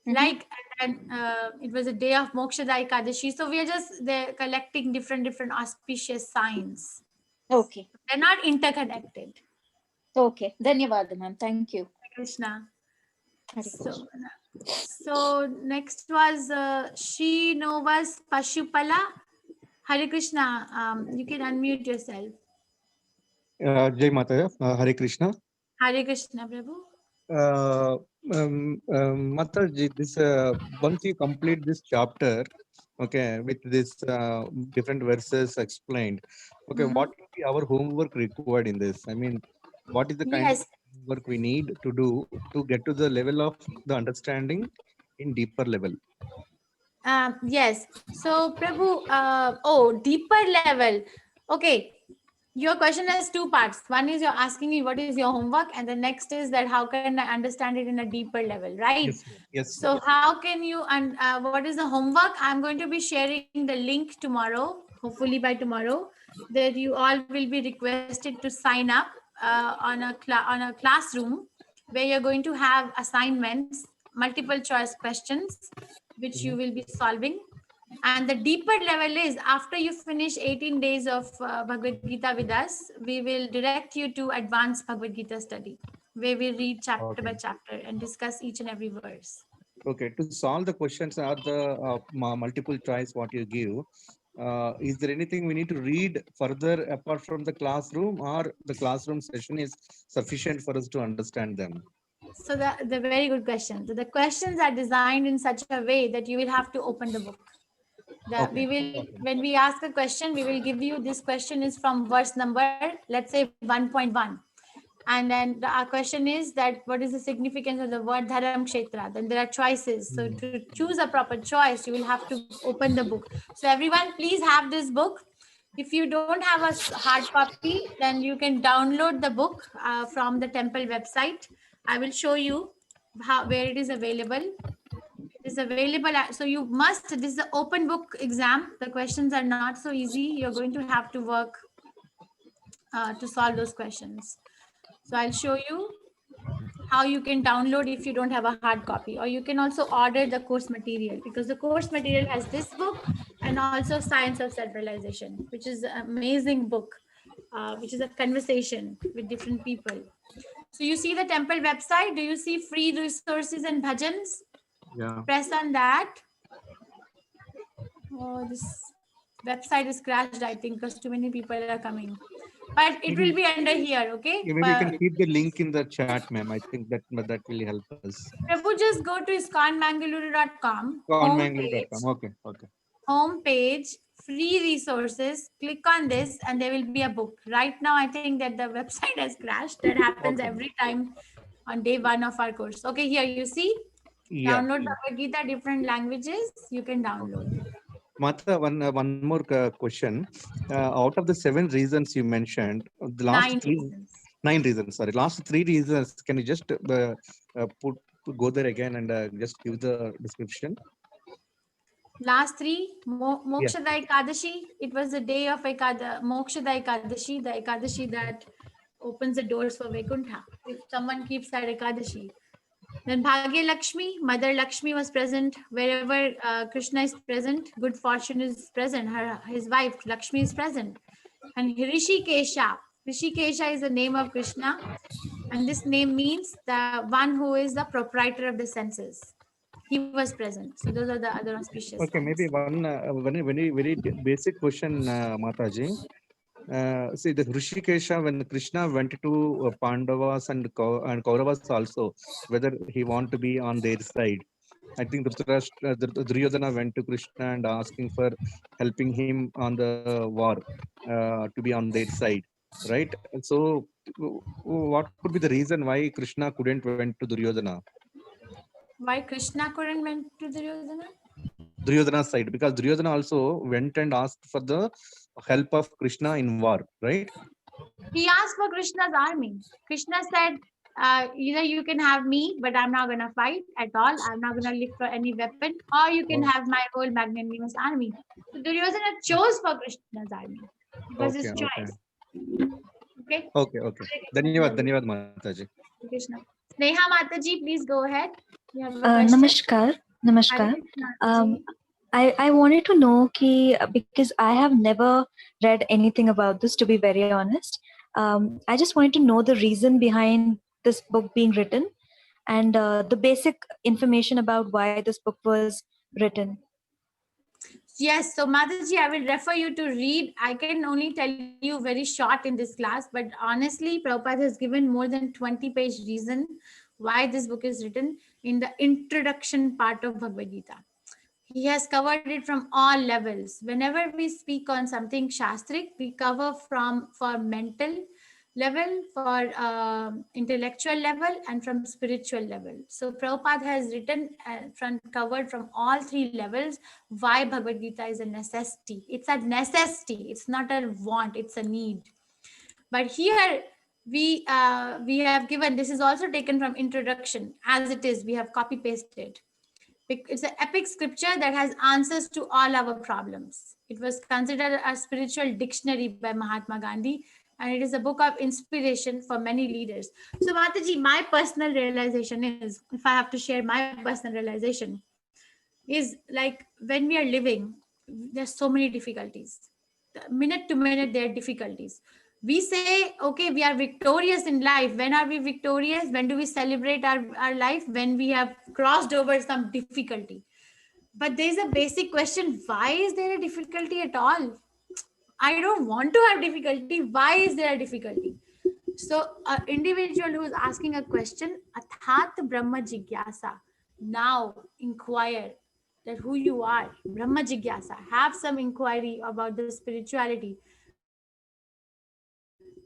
Like, and it was a day of Mokshada Ekadashi. So we are just they're collecting different auspicious signs. Okay. They're not interconnected. Okay. Dhanyavad, ma'am. Thank you. Krishna. Hare So next was Srinivas Pashupala. Hare Krishna. You can unmute yourself. Jai Mata, Hare Krishna. Hare Krishna, Prabhu. Mataji, this once you complete this chapter, okay, with this different verses explained, okay, what will be our homework required in this? I mean, what is the kind Yes. of work we need to do to get to the level of the understanding in deeper level? Yes. So, Prabhu, deeper level. Okay. Your question has 2 parts. One is you're asking me what is your homework, and the next is that how can I understand it in a deeper level, right? Yes, yes. So how can you, and what is the homework? I'm going to be sharing the link tomorrow, hopefully by tomorrow, that you all will be requested to sign up on a classroom where you're going to have assignments, multiple choice questions, which you will be solving. And the deeper level is after you finish 18 days of Bhagavad Gita with us, we will direct you to advanced Bhagavad Gita study, where we read chapter by chapter and discuss each and every verse. Okay, to solve the questions or the multiple choice what you give, is there anything we need to read further apart from the classroom, or the classroom session is sufficient for us to understand them? So the very good question. So the questions are designed in such a way that you will have to open the book. We will, when we ask a question, we will give you this question is from verse number, let's say 1.1. And then our question is that what is the significance of the word Dharam Kshetra? Then there are choices. So to choose a proper choice, you will have to open the book. So everyone, please have this book. If you don't have a hard copy, then you can download the book from the temple website. I will show you where it is available. It is available. So you must, this is the open book exam. The questions are not so easy. You're going to have to work to solve those questions. So I'll show you. how you can download if you don't have a hard copy, or you can also order the course material, because the course material has this book and also Science of Self-Realization, which is an amazing book, which is a conversation with different people. So you see the temple website. Do you see free resources and bhajans? Yeah. Press on that. Oh, this website is crashed, I think, because too many people are coming. But it will be under here, okay? Yeah, maybe you can keep the link in the chat, ma'am. I think that will help us. Prabhu, just go to iskonmangaluru.com. Conmangalore.com. Okay. Okay. Home page, free resources. Click on this, and there will be a book. Right now, I think that the website has crashed. That happens Okay. every time on day 1 of our course. Okay, here you see. Yeah. Download Bhagavad Gita, different languages. You can download. Mata, one more question. Out of the 7 reasons you mentioned, the last 9 3, reasons. 9 reasons. Sorry, last 3 reasons. Can you just go there again and just give the description? Last 3, Mokshada Ekadashi. It was the day of Mokshada Ekadashi, the Ekadashi that opens the doors for Vaikuntha. If someone keeps that Ekadashi. Then Bhagya Lakshmi, Mother Lakshmi was present. Wherever Krishna is present, good fortune is present. His wife Lakshmi is present. And Hrishikesha. Hrishikesha is the name of Krishna. And this name means the one who is the proprietor of the senses. He was present. So those are the other auspicious Okay, ones. maybe one very basic question, Mataji. See, the Hrishikesha, when Krishna went to Pandavas and Kauravas also, whether he want to be on their side. I think Duryodhana went to Krishna and asking for helping him on the war to be on their side, right? So, what could be the reason why Krishna couldn't went to Duryodhana? Why Krishna couldn't went to Duryodhana? Duryodhana's side, because Duryodhana also went and asked for the help of Krishna in war, right? He asked for Krishna's army. Krishna said, either you can have me, but I'm not going to fight at all. I'm not going to look for any weapon, or you can have my whole magnanimous army. So Duryodhana chose for Krishna's army. It was his choice. Okay. Okay. Dhanyavad Mataji. Krishna. Sneha Mataji, please go ahead. You have a question? Namaskar. Namaskar. Hare Krishna, I wanted to know because I have never read anything about this, to be very honest. I just wanted to know the reason behind this book being written and the basic information about why this book was written. Yes, so Mataji, I will refer you to read. I can only tell you very short in this class, but honestly, Prabhupada has given more than 20-page reason why this book is written in the introduction part of Bhagavad Gita. He has covered it from all levels. Whenever we speak on something Shastric, we cover for mental level, for intellectual level, and from spiritual level. So Prabhupada has written covered from all 3 levels why Bhagavad Gita is a necessity. It's a necessity. It's not a want. It's a need. But here we have given, this is also taken from introduction as it is. We have copy pasted. It's an epic scripture that has answers to all our problems. It was considered a spiritual dictionary by Mahatma Gandhi, and it is a book of inspiration for many leaders. So Mataji, my personal realization is, if I have to share my personal realization, is like when we are living, there's so many difficulties. Minute to minute, there are difficulties. We say, okay, we are victorious in life. When are we victorious? When do we celebrate our life? When we have crossed over some difficulty. But there's a basic question, why is there a difficulty at all? I don't want to have difficulty. Why is there a difficulty? So an individual who is asking a question, Athat Brahma Jigyasa, now inquire that who you are, Brahma Jigyasa, have some inquiry about the spirituality.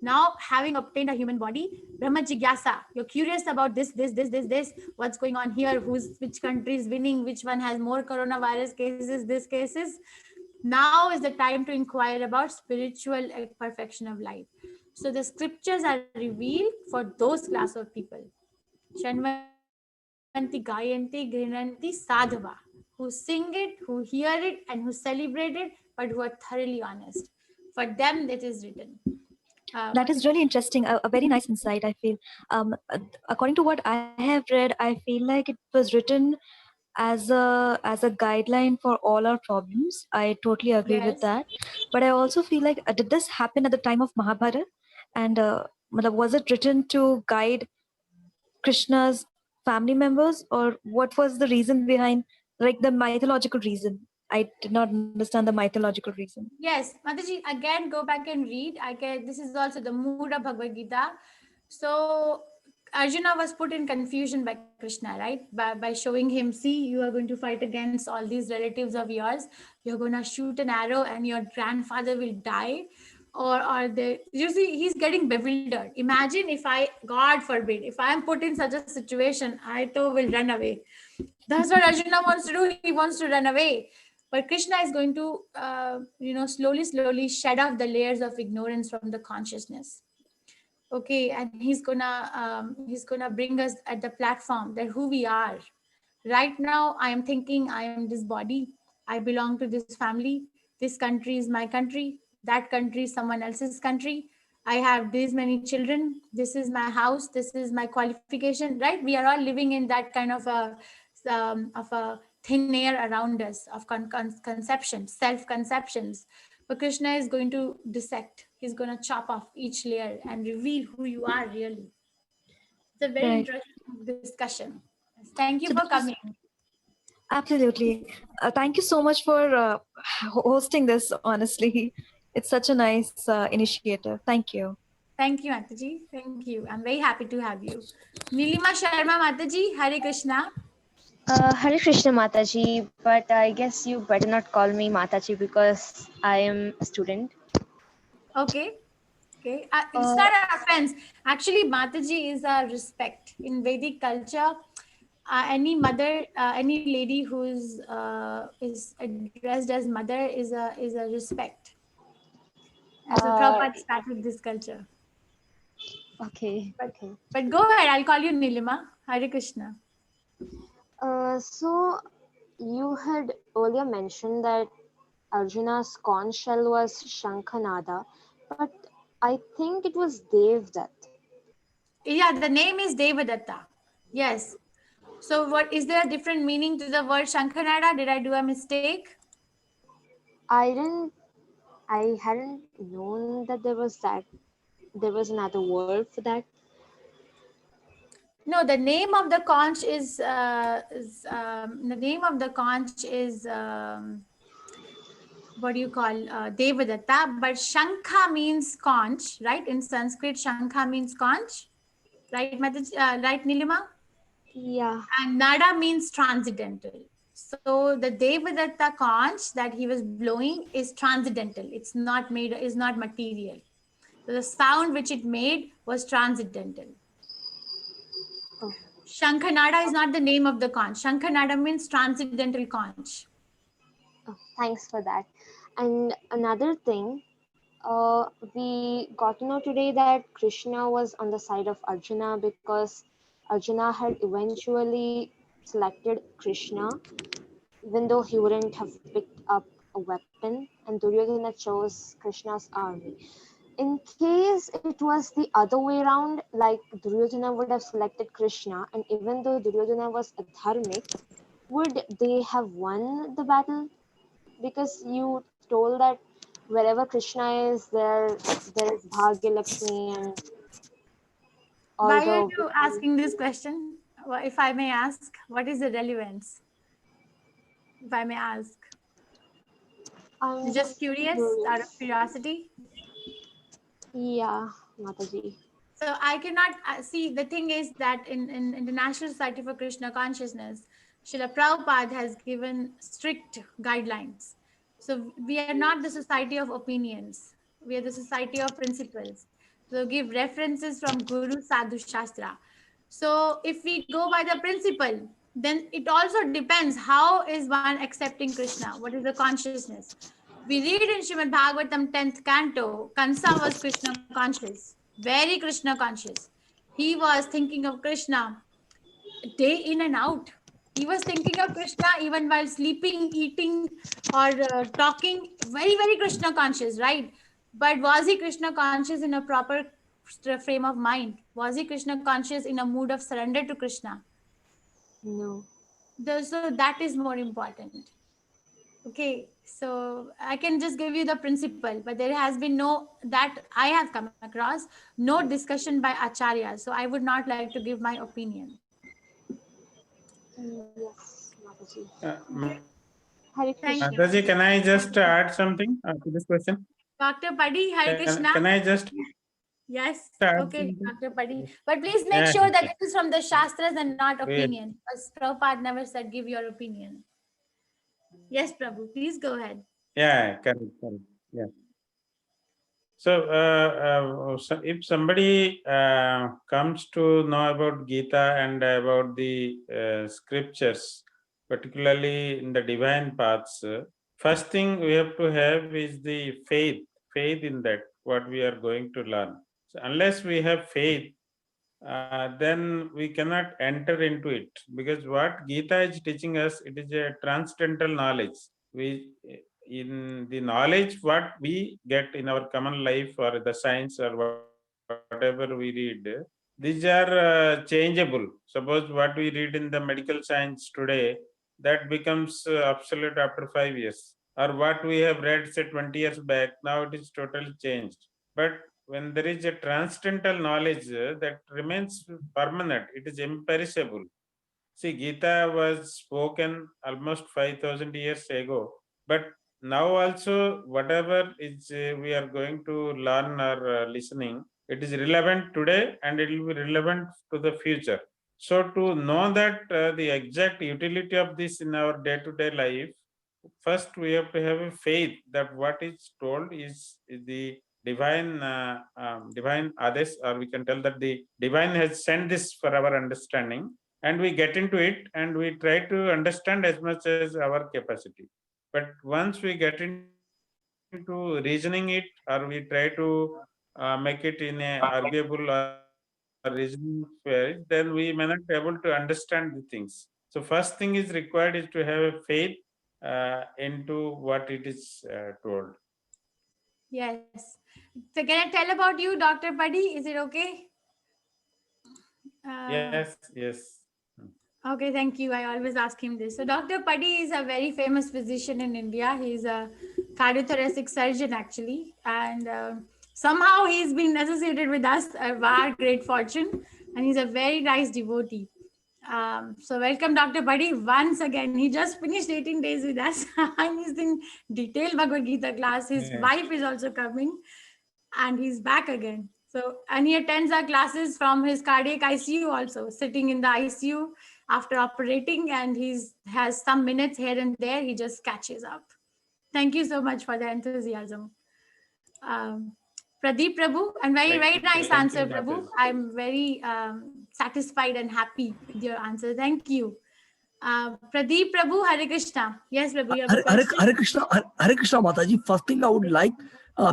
Now, having obtained a human body, Brahma Jigyasa, you're curious about this, what's going on here, which country is winning, which one has more coronavirus cases, this cases. Now is the time to inquire about spiritual perfection of life. So the scriptures are revealed for those class of people. Shanvanti, Gayanti, Grinanti, Sadhava, who sing it, who hear it, and who celebrate it, but who are thoroughly honest. For them, that is written. That is really interesting. A very nice insight, I feel. According to what I have read, I feel like it was written as a guideline for all our problems. I totally agree with Yes. that. But I also feel like did this happen at the time of Mahabharata? And was it written to guide Krishna's family members, or what was the reason behind, like the mythological reason? I did not understand the mythological reason. Yes, Mataji, again, go back and read. This is also the mood of Bhagavad Gita. So Arjuna was put in confusion by Krishna, right? By showing him, see, you are going to fight against all these relatives of yours. You're going to shoot an arrow and your grandfather will die. You see, he's getting bewildered. Imagine if God forbid, if I am put in such a situation, I too will run away. That's what Arjuna wants to do. He wants to run away. But Krishna is going to, slowly shed off the layers of ignorance from the consciousness. Okay, and he's gonna bring us at the platform that who we are. Right now, I am thinking I am this body. I belong to this family. This country is my country. That country is someone else's country. I have these many children. This is my house. This is my qualification. Right? We are all living in that kind of a thin air around us of conceptions, self-conceptions. But Krishna is going to dissect. He's going to chop off each layer and reveal who you are really. It's a very Right. interesting discussion. Thank you So for this was- coming. Absolutely. Thank you so much for hosting this, honestly. It's such a nice initiative. Thank you. Thank you, Mataji. Thank you. I'm very happy to have you. Nilima Sharma Mataji, Hare Krishna. Hare Krishna Mataji, but I guess you better not call me Mataji because I am a student. Okay. Okay. It's not an offense. Actually, Mataji is a respect. In Vedic culture, any mother, any lady who is addressed as mother is a respect. And so Prabhupada started this culture. Okay. Okay. But go ahead, I'll call you Nilima. Hare Krishna. So you had earlier mentioned that Arjuna's conch shell was Shankhanada, but I think it was Devdutt. Yeah, the name is Devadatta. Yes. So what is there a different meaning to the word Shankhanada? Did I do a mistake? I hadn't known that there was another word for that. No, the name of the conch is what do you call Devadatta, but Shankha means conch, right? In Sanskrit, Shankha means conch, right, right, Nilima? Yeah. And Nada means transcendental. So the Devadatta conch that he was blowing is transcendental. It's not material. So the sound which it made was transcendental. Oh. Shankhanada is not the name of the conch. Shankhanada means transcendental conch. Oh, thanks for that. And another thing, we got to know today that Krishna was on the side of Arjuna because Arjuna had eventually selected Krishna, even though he wouldn't have picked up a weapon, and Duryodhana chose Krishna's army. In case it was the other way around, like Duryodhana would have selected Krishna, and even though Duryodhana was adharmic, would they have won the battle? Because you told that wherever Krishna is, there is Bhagya Lakshmi and all Why the. are you asking this question? If I may ask, what is the relevance? If I may ask. I'm Just curious, out of curiosity. Yeah, Mataji. So I cannot see, the thing is that in the National Society for Krishna Consciousness, Srila Prabhupada has given strict guidelines. So we are not the society of opinions. We are the society of principles. So give references from Guru Sadhu Shastra. So if we go by the principle, then it also depends how is one accepting Krishna? What is the consciousness? We read in Srimad Bhagavatam 10th canto, Kansa was Krishna conscious, very Krishna conscious. He was thinking of Krishna day in and out. He was thinking of Krishna even while sleeping, eating, or talking, very, very Krishna conscious, right? But was he Krishna conscious in a proper frame of mind? Was he Krishna conscious in a mood of surrender to Krishna? No. So that is more important. Okay, so I can just give you the principle, but there has been no, that I have come across, no discussion by Acharya. So I would not like to give my opinion. Yes, Mataji. Ma- Hare Thank Krishna. you. Mataji, can I just add something to this question? Dr. Paddy, Hare Krishna. Can I just Yes, add okay, something? Dr. Paddy. But please make Yeah. sure that it is from the Shastras and not Wait. opinion. Because Prabhupada never said give your opinion. Yes, Prabhu, please go ahead. Yeah, correct. Yeah. So, if somebody comes to know about Gita and about the scriptures, particularly in the divine paths, first thing we have to have is the faith in that what we are going to learn. So unless we have faith, then we cannot enter into it, because what Gita is teaching us, it is a transcendental knowledge. In the knowledge what we get in our common life or the science or whatever we read, these are changeable. Suppose what we read in the medical science today, that becomes obsolete after 5 years, or what we have read say 20 years back, now it is totally changed. But when there is a transcendental knowledge that remains permanent, it is imperishable. See, Gita was spoken almost 5,000 years ago, but now also whatever is we are going to learn or listening, it is relevant today and it will be relevant to the future. So to know that the exact utility of this in our day-to-day life, first we have to have a faith that what is told is the divine divine others, or we can tell that the divine has sent this for our understanding, and we get into it and we try to understand as much as our capacity. But once we get into reasoning it, or we try to make it in a arguable or reasoning way, then we may not be able to understand the things. So first thing is required is to have a faith into what it is told. Yes. So can I tell about you, Dr. Paddy? Is it okay? Yes. Okay, thank you. I always ask him this. So Dr. Paddy is a very famous physician in India. He's a cardiothoracic surgeon actually. And somehow he's been associated with us, our great fortune. And he's a very nice devotee. So welcome, Dr. Paddy, once again. He just finished 18 days with us. And he's in detailed Bhagavad Gita class. His wife is also coming. And he's back again. So, and he attends our classes from his cardiac ICU also, sitting in the ICU after operating, and has some minutes here and there. He just catches up. Thank you so much for the enthusiasm. Pradeep Prabhu, and very nice answer, Prabhu. I'm very satisfied and happy with your answer. Thank you. Pradeep Prabhu, Hare Krishna. Yes, Prabhu, you have a question? Hare Krishna Mataji. First thing I would like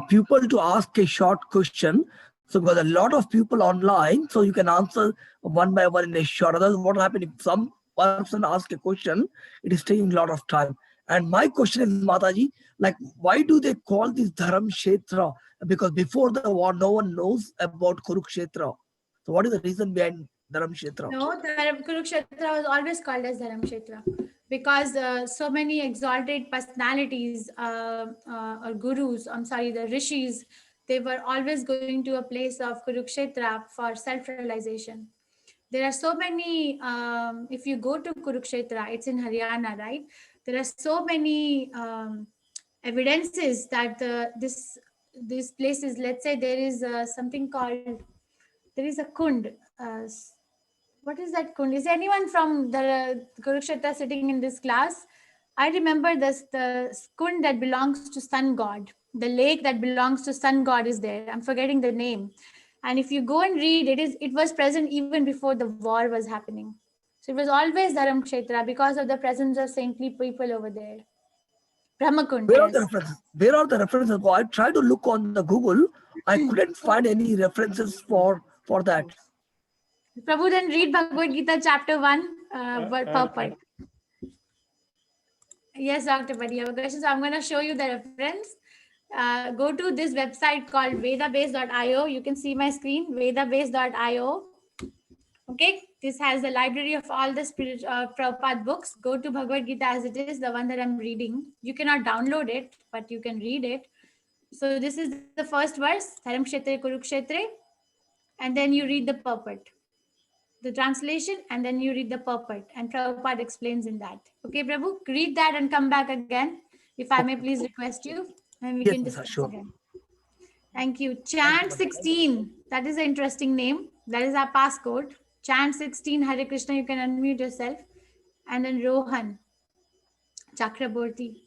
people to ask a short question. So because a lot of people online, so you can answer one by one in a short. Otherwise, what happens if some person asks a question, it is taking a lot of time. And my question is, Mataji, like, why do they call this Dharam Kshetra? Because before the war, no one knows about Kurukshetra. So what is the reason behind Dharam Kshetra? No, Kurukshetra was always called as Dharam Kshetra because so many exalted personalities or gurus, the rishis, they were always going to a place of Kurukshetra for self-realization. There are so many, if you go to Kurukshetra, it's in Haryana, right? There are so many evidences that these places, let's say there is something called, there is a kund. What is that kund? Is anyone from the Kurukshetra sitting in this class? I remember the kund that belongs to sun god. The lake that belongs to sun god is there. I'm forgetting the name. And if you go and read, it was present even before the war was happening. So it was always Dharam Kshetra because of the presence of saintly people over there. Brahmakund. Where are the references? Where are the references? I tried to look on the Google. I couldn't find any references for that. Prabhu, then read Bhagavad Gita chapter 1, purport. Yes, Dr. Paddy, you have a question. So I'm going to show you the reference. go to this website called vedabase.io. You can see my screen, vedabase.io. Okay, this has a library of all the Prabhupada books. Go to Bhagavad Gita as it is, the one that I'm reading. You cannot download it, but you can read it. So this is the first verse, Dharam Kshetre Kurukshetre, and then you read the purport, the translation, and then you read the purport, and Prabhupada explains in that. Okay, Prabhu, read that and come back again, if I may please request you, and we Yes, can Masa, discuss sure. again. Thank you. Chant 16, that is an interesting name. That is our passcode. Chant 16, Hare Krishna, you can unmute yourself. And then Rohan Chakraborty.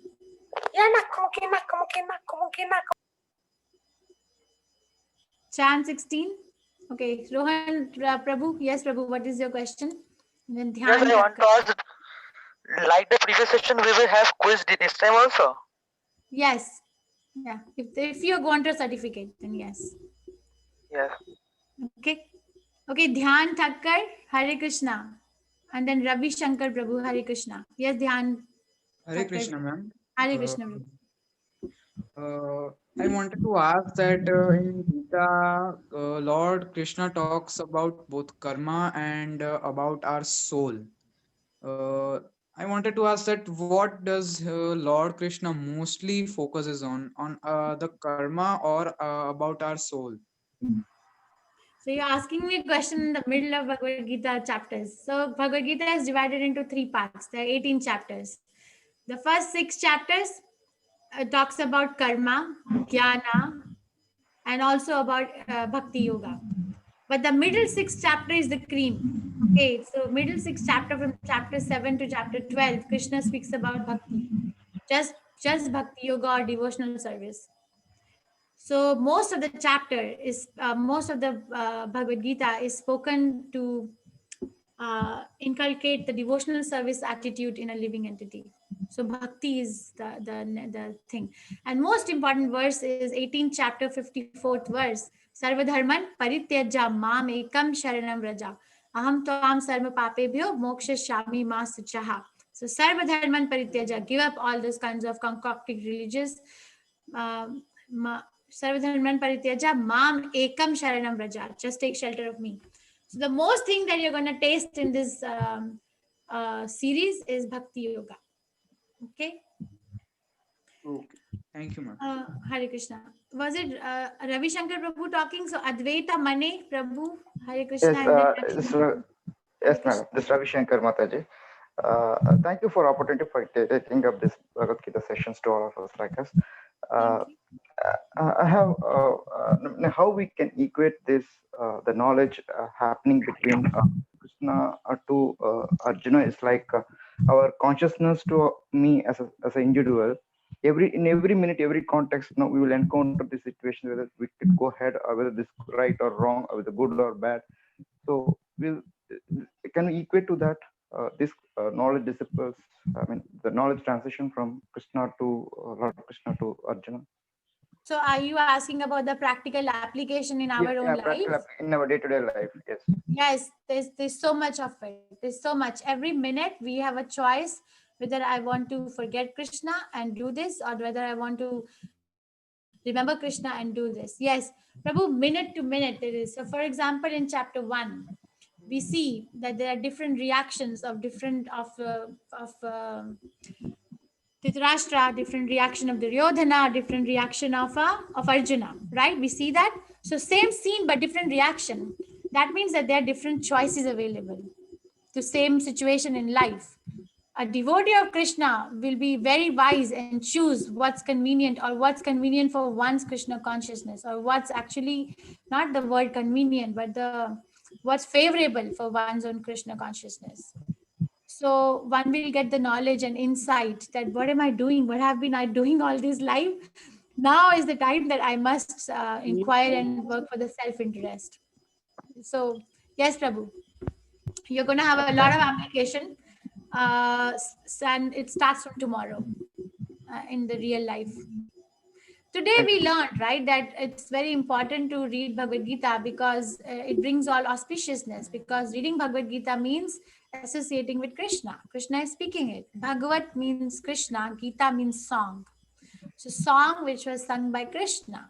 Chant 16. Okay, Rohan Prabhu. Yes, Prabhu, what is your question? And then Dhyan Yes, I want to Thakkar. ask, like the previous session, we will have quiz this time also. Yes. Yeah. If you want a certificate, then yes. Yes. Okay. Okay, Dhyan Thakkar, Hare Krishna. And then Ravi Shankar Prabhu, Hare Krishna. Yes, Dhyan. Hare Thakkar. Krishna, ma'am. Hare Krishna Prabhu. I wanted to ask that in Gita, Lord Krishna talks about both karma and about our soul. I wanted to ask that what does Lord Krishna mostly focuses on the karma or about our soul? So you're asking me a question in the middle of Bhagavad Gita chapters. So Bhagavad Gita is divided into 3 parts. There are 18 chapters. The first 6 chapters talks about karma, jnana, and also about bhakti yoga. But the middle 6 chapter is the cream. Okay, so middle 6 chapter from chapter 7 to chapter 12, Krishna speaks about bhakti, just bhakti yoga or devotional service. So most of the chapter is most of the Bhagavad Gita is spoken to inculcate the devotional service attitude in a living entity. So bhakti is the thing. And most important verse is 18th chapter 54th verse. Sarvadharman parityaja mam ekam sharanam raja. Aham tvam sarva papebhyo moksha shami ma suchaha. So Sarvadharman parityaja, give up all those kinds of concocted religious Sarvadharman parityaja mam ekam sharanam raja. Just take shelter of me. So the most thing that you're going to taste in this series is Bhakti Yoga. Okay. Okay. Thank you, ma'am. Hare Krishna. Was it Ravi Shankar Prabhu talking? So Advaita Mane Prabhu, Hare Krishna. Yes, ma'am. This is Ravi Shankar Mataji. Thank you for opportunity for taking up this Bhagavad Gita sessions to all of us like us. I have how we can equate this the knowledge happening between Krishna to Arjuna is like our consciousness to me as an individual. In every minute, every context, we will encounter this situation whether we could go ahead or whether this is right or wrong or whether good or bad. So can we equate to that this knowledge disciples? I mean, the knowledge transition from Krishna to Lord Krishna to Arjuna. So are you asking about the practical application in our own life? In our day-to-day life, yes. Yes, there's so much of it. There's so much. Every minute we have a choice whether I want to forget Krishna and do this or whether I want to remember Krishna and do this. Yes, Prabhu, minute to minute it is. So for example, in chapter 1, we see that there are different reactions of Dhritarashtra, different reaction of Duryodhana, different reaction of Arjuna, right? We see that. So same scene, but different reaction. That means that there are different choices available to same situation in life. A devotee of Krishna will be very wise and choose what's convenient or what's convenient for one's Krishna consciousness or what's actually not the word convenient, but what's favorable for one's own Krishna consciousness. So one will get the knowledge and insight that what am I doing? What have been I doing all this life? Now is the time that I must inquire and work for the self-interest. So yes, Prabhu, you're going to have a lot of application and it starts from tomorrow in the real life. Today we learned, right, that it's very important to read Bhagavad Gita because it brings all auspiciousness, because reading Bhagavad Gita means associating with Krishna. Krishna is speaking it. Bhagavat means Krishna, Gita means song. So song which was sung by Krishna.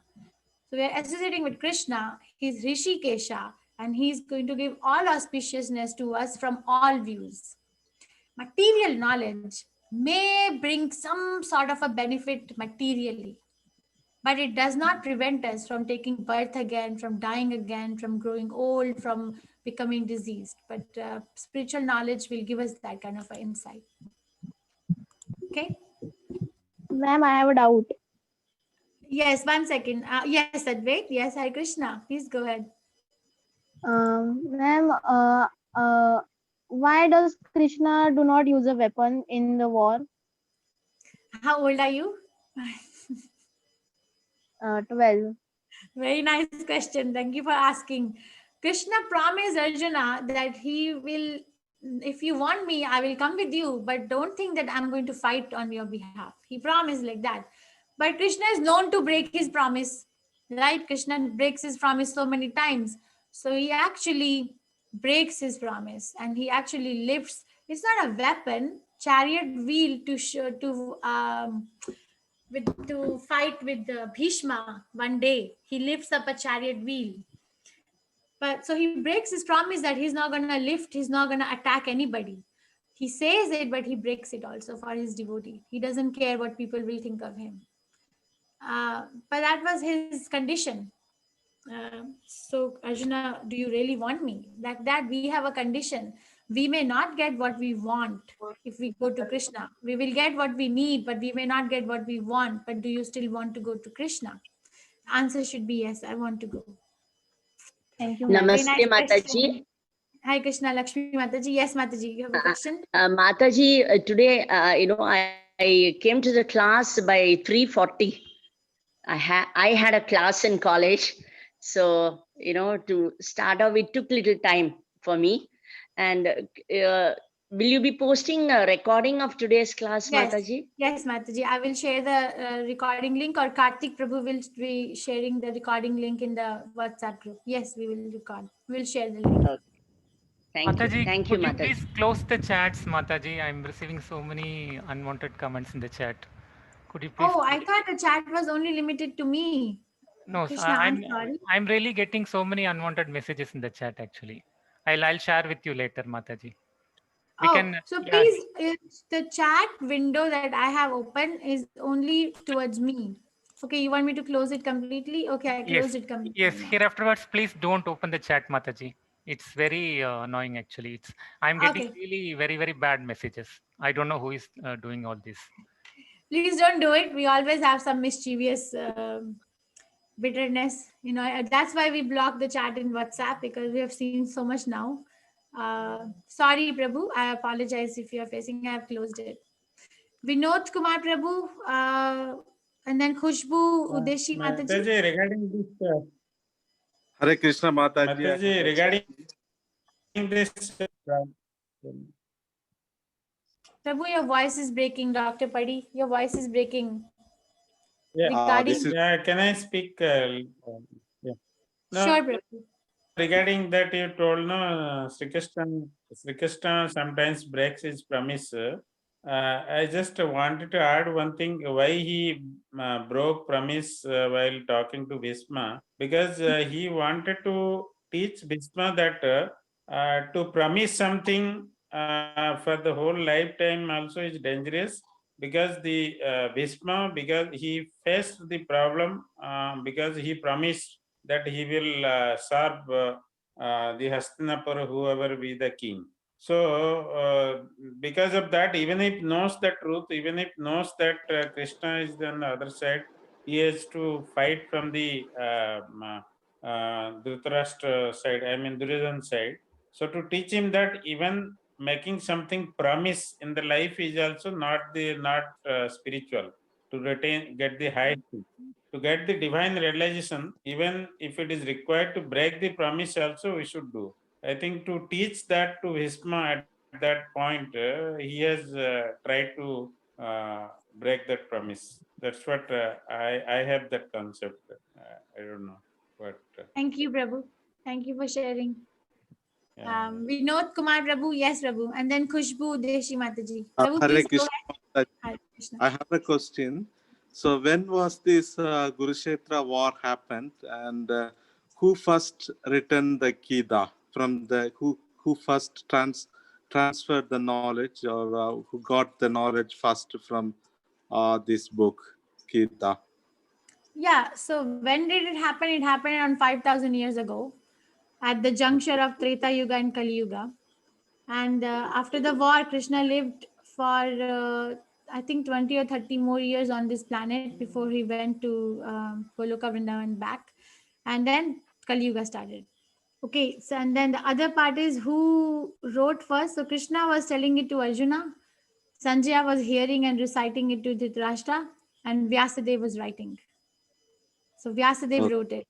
So we are associating with Krishna. He's Rishikesha, and he's going to give all auspiciousness to us from all views. Material knowledge may bring some sort of a benefit materially, but it does not prevent us from taking birth again, from dying again, from growing old, from becoming diseased. But spiritual knowledge will give us that kind of an insight. Okay. Ma'am, I have a doubt. Yes, 1 second. Yes, Advait. Yes, Hare Krishna. Please go ahead. Ma'am, why does Krishna do not use a weapon in the war? How old are you? 12. Very nice question. Thank you for asking. Krishna promised Arjuna that he will, if you want me, I will come with you, but don't think that I'm going to fight on your behalf. He promised like that. But Krishna is known to break his promise, right? Krishna breaks his promise so many times. So he actually breaks his promise and he actually lifts, it's not a weapon, chariot wheel to fight with Bhishma one day. He lifts up a chariot wheel. But so he breaks his promise that he's not going to lift, he's not going to attack anybody. He says it, but he breaks it also for his devotee. He doesn't care what people will think of him. But that was his condition. So Arjuna, do you really want me? Like that, we have a condition. We may not get what we want if we go to Krishna. We will get what we need, but we may not get what we want. But do you still want to go to Krishna? Answer should be yes, I want to go. Thank you. Namaste, Very nice Mataji. question. Hi Krishna, Lakshmi Mataji. Yes, Mataji, you have a question? Mataji, today, I came to the class by 3:40. I had a class in college. So, to start off, it took little time for me. And will you be posting a recording of today's class, Yes. Mataji? Yes, Mataji. I will share the recording link, or Karthik Prabhu will be sharing the recording link in the WhatsApp group. Yes, we will record. We'll share the link. Okay. Thank Mataji, you. Thank you, could you Mataji. please close the chats, Mataji? I'm receiving so many unwanted comments in the chat. Could you please? Oh, I thought the chat was only limited to me. No, Krishna, I'm sorry. I'm really getting so many unwanted messages in the chat actually. I'll share with you later, Mataji. So please, the chat window that I have open is only towards me. Okay, you want me to close it completely? Okay, I closed it completely. Yes, now. here afterwards, please don't open the chat, Mataji. It's very annoying actually. I'm getting Okay. really very, very bad messages. I don't know who is doing all this. Please don't do it. We always have some mischievous bitterness. That's why we block the chat in WhatsApp, because we have seen so much now. Sorry, Prabhu. I apologize if you are facing. I have closed it. Vinod Kumar Prabhu, and then Khushbu Udeshi Mataji. Mataji, regarding this, Hare Krishna, Mataji. Mataji, regarding this, Prabhu, your voice is breaking. Dr. Padi, your voice is breaking. yeah, Regarding, can I speak? Yeah. No, sure, Prabhu. regarding that, you told no, Sri Krishna sometimes breaks his promise. I just wanted to add one thing, why he broke promise while talking to Bhishma, because he wanted to teach Bhishma that to promise something for the whole lifetime also is dangerous, because the Bhishma, because he faced the problem, because he promised that he will serve the Hastinapura, whoever be the king. So because of that, even if knows the truth, even if knows that Krishna is on the other side, he has to fight from the Dhritarashtra side, I mean Duryodhana side. So to teach him that even making something promise in the life is also not spiritual. To get the high, to get the divine realization, even if it is required to break the promise also, we should do. I think to teach that to Bhishma at that point, he has tried to break that promise. That's what I have that concept. I don't know what. Thank you, Prabhu. Thank you for sharing. Vinod Kumar Prabhu, yes, Prabhu. And then Khushbu Deshi Mataji. Prabhu, Hare please go Krishna, ahead. Mataji. Hare Krishna. I have a question. So when was this Kurukshetra war happened, and who first written the Gita from the who first transferred the knowledge, or who got the knowledge first from this book Gita? Yeah, so when did it happen? It happened around 5,000 years ago at the juncture of Treta Yuga and Kali Yuga. And after the war, Krishna lived for, I think, 20 or 30 more years on this planet before he went to Goloka Vrindavan back. And then Kali Yuga started. Okay, so and then the other part is who wrote first. So Krishna was telling it to Arjuna, Sanjaya was hearing and reciting it to Dhritarashtra, and Vyasadeva was writing. So Vyasadeva wrote it.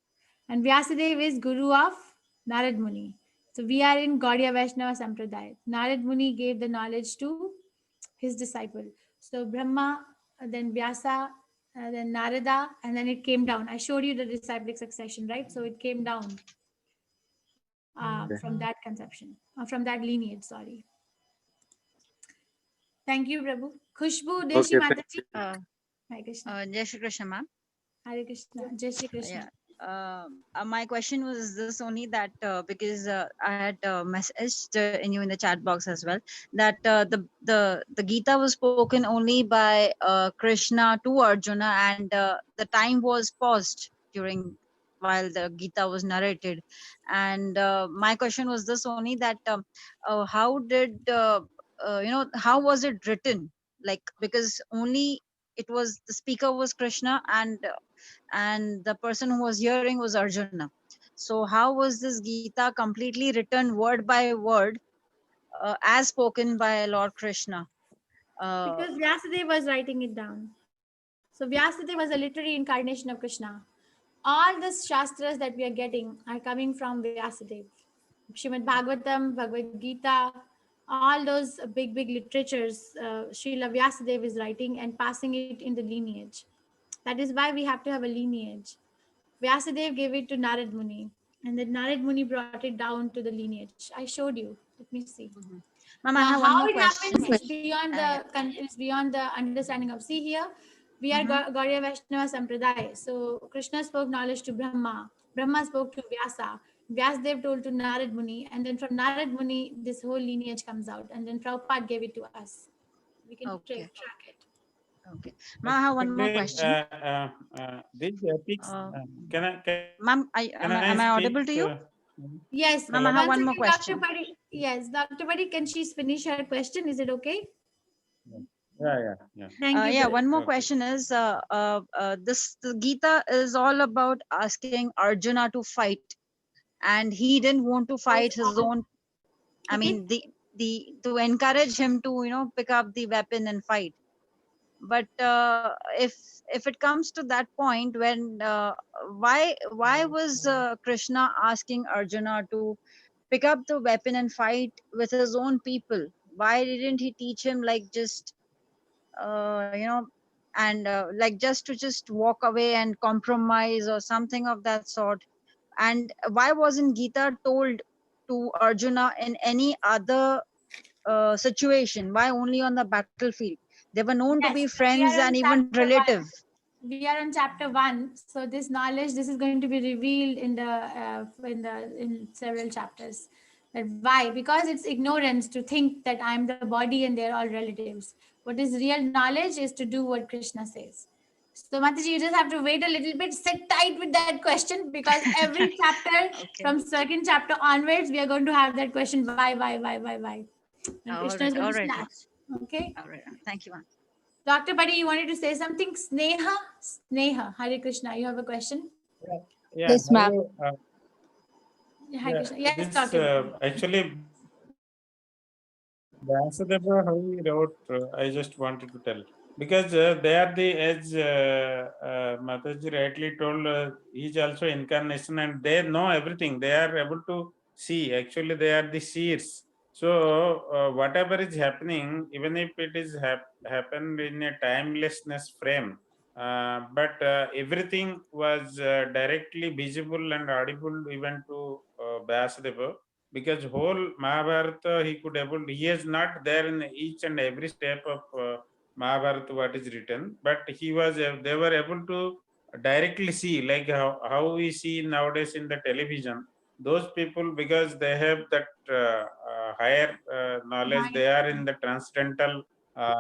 And Vyasadeva is guru of Narad Muni. So we are in Gaudiya Vaishnava Sampradaya. Narad Muni gave the knowledge to his disciple. So Brahma, then Vyasa, then Narada, and then it came down. I showed you the disciplic succession, right? So it came down from that conception, from that lineage, sorry. Thank you, Prabhu. Khushbu Deshi Mataji. Hare Krishna. Jai Shri Krishna, ma'am. Hare Krishna. Jai Shri Krishna. My question was this only, that because I had messaged you in the chat box as well, that the Gita was spoken only by Krishna to Arjuna, and the time was paused during while the Gita was narrated. And my question was this only, that how did how was it written? Like, because only it was, the speaker was Krishna, and the person who was hearing was Arjuna. So how was this Gita completely written word by word as spoken by Lord Krishna? Because Vyasadeva was writing it down. So Vyasadeva was a literary incarnation of Krishna. All the shastras that we are getting are coming from Vyasadeva. Srimad Bhagavatam, Bhagavad Gita, all those big literatures, Srila Vyasadeva is writing and passing it in the lineage. That is why we have to have a lineage. Vyasadeva gave it to Narad Muni, and then Narad Muni brought it down to the lineage. I showed you. Let me see. Ma'am, Now, I have one how more it question. happens is beyond the understanding of. See here, we are Gaudiya Vaishnava Sampradaya. So Krishna spoke knowledge to Brahma. Brahma spoke to Vyasa. Vyasadeva told to Narad Muni, and then from Narad Muni, this whole lineage comes out, and then Prabhupada gave it to us. We can track it. Okay. Ma'am, I have one more question. These epics, Ma'am, am I audible to you? Yes, Ma'am, I have one more second, question. Dr. Padi. Yes, Dr. Padi, can she finish her question? Is it okay? Yeah. Thank you. Yeah, brother. one more question is, the Gita is all about asking Arjuna to fight, and he didn't want to fight his own. I mean, to encourage him to pick up the weapon and fight. But if it comes to that point, when why was Krishna asking Arjuna to pick up the weapon and fight with his own people? Why didn't he teach him, like, just and like just walk away and compromise or something of that sort? And why wasn't Gita told to Arjuna in any other situation? Why only on the battlefield? They were known to be friends and even relative. We are on chapter 1, so this knowledge, this is going to be revealed in several chapters. But why? Because it's ignorance to think that I'm the body and they're all relatives. What is real knowledge is to do what Krishna says. So Mataji, you just have to wait a little bit, sit tight with that question, because every chapter from second chapter onwards, we are going to have that question, why? And Krishna is going to snatch. Okay. All right. Thank you, ma'am. Dr. Buddy, you wanted to say something? Sneha, Hare Krishna, you have a question? Yeah. Yes, ma'am. Hare Krishna. Yes, This, Dr. actually, Vyasadeva, how he wrote, I just wanted to tell. Because they are as Mataji rightly told, he is also incarnation and they know everything. They are able to see. Actually, they are the seers. So whatever is happening, even if it is happened in a timelessness frame, but everything was directly visible and audible even to Vyasadeva, because whole Mahabharata he is not there in each and every step of Mahabharata, what is written, but they were able to directly see, like how we see nowadays in the television. Those people, because they have that higher knowledge, they are in the transcendental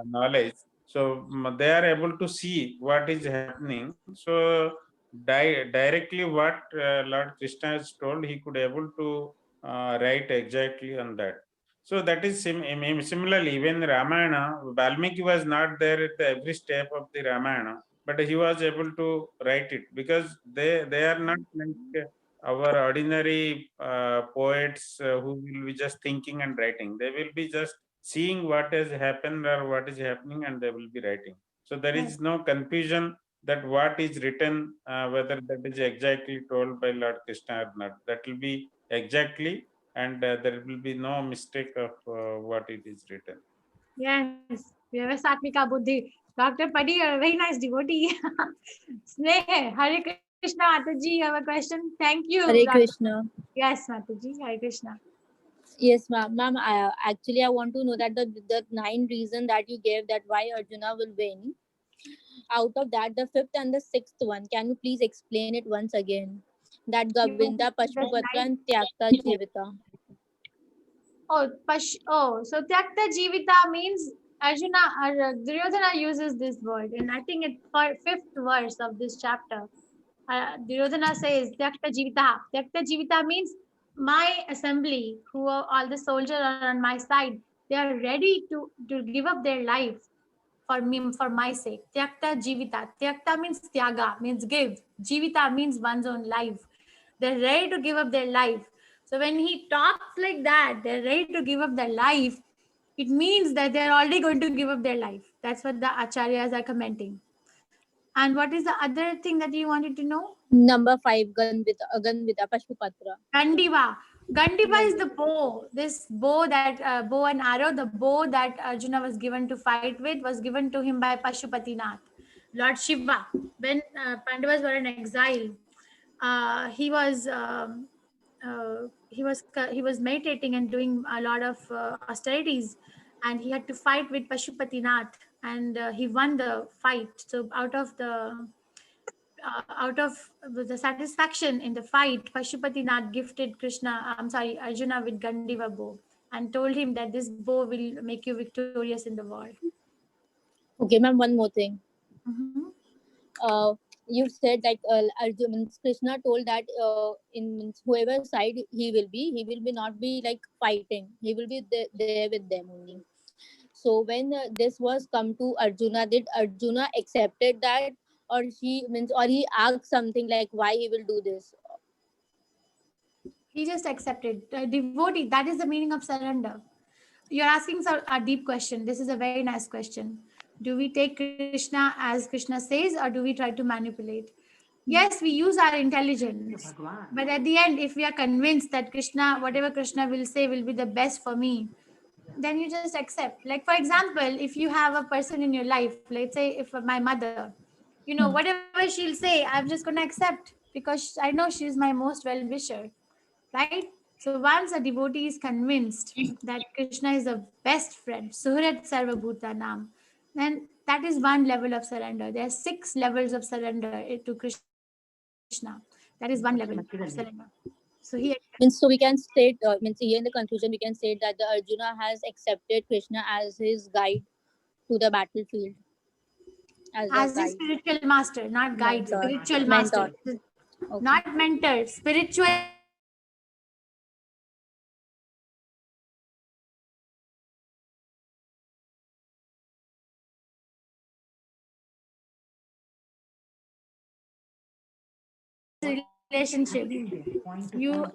knowledge, so they are able to see what is happening. So directly what Lord Krishna has told, he could able to write exactly on that. So that is similarly, even Ramayana, Valmiki was not there at every step of the Ramayana, but he was able to write it, because they are not like our ordinary poets who will be just thinking and writing. They will be just seeing what has happened or what is happening, and they will be writing. So there is no confusion that what is written, whether that is exactly told by Lord Krishna or not. That will be exactly, and there will be no mistake of what it is written. Yes, Vyavasatmika Buddhi. Dr. Paddy, a very nice devotee. Sneh, Hare Krishna, Mataji, you have a question? Thank you. Hare Dr. Krishna. Yes, Mataji, Hare Krishna. Yes, ma'am. Ma'am, actually, I want to know that the 9 reason that you gave that why Arjuna will win. Out of that, the 5th and the 6th one, can you please explain it once again? That Govinda, Pashupatra, and Tyakta Jivita. So Tyakta Jivita means Arjuna or Duryodhana uses this word, and I think it's for 5th verse of this chapter. Duryodhana says Tyakta Jivita. Tyakta Jivita means my assembly, who are all the soldiers are on my side, they are ready to give up their life for me, for my sake. Tyakta Jivita. Tyakta means Tyaga, means give. Jivita means one's own life. They're ready to give up their life. So when he talks like that, they're ready to give up their life, it means that they're already going to give up their life. That's what the acharyas are commenting. And what is the other thing that you wanted to know? Number 5, Ganvita, Pashupatra. Gandiva. Gandiva is the bow. This bow that bow and arrow, the bow that Arjuna was given to fight with, was given to him by Pashupatinath, Lord Shiva. When Pandavas were in exile, he was meditating and doing a lot of austerities, and he had to fight with Pashupatinath, and he won the fight. So out of the satisfaction in the fight, Pashupatinath gifted Arjuna with Gandiva bow and told him that this bow will make you victorious in the war. Okay, ma'am, one more thing. You said like Arjuna, Krishna told that in whoever side he will be not be like fighting. He will be there with them only. So when this was come to Arjuna, did Arjuna accepted that, or he asked something like why he will do this? He just accepted. Devotee, that is the meaning of surrender. You're asking a deep question. This is a very nice question. Do we take Krishna as Krishna says, or do we try to manipulate? Yes, we use our intelligence. But at the end, if we are convinced that whatever Krishna will say will be the best for me, then you just accept. Like, for example, if you have a person in your life, let's say if my mother, whatever she'll say, I'm just going to accept, because I know she's my most well-wisher, right? So once a devotee is convinced that Krishna is the best friend, Suhrat Sarva Bhutanam, then that is one level of surrender. There are 6 levels of surrender to Krishna. That is one level of surrender. So So we can state, here in the conclusion, we can say that the Arjuna has accepted Krishna as his guide to the battlefield. As a spiritual master, not guide, spiritual master. Okay. Not mentor, spiritual. Relationship. You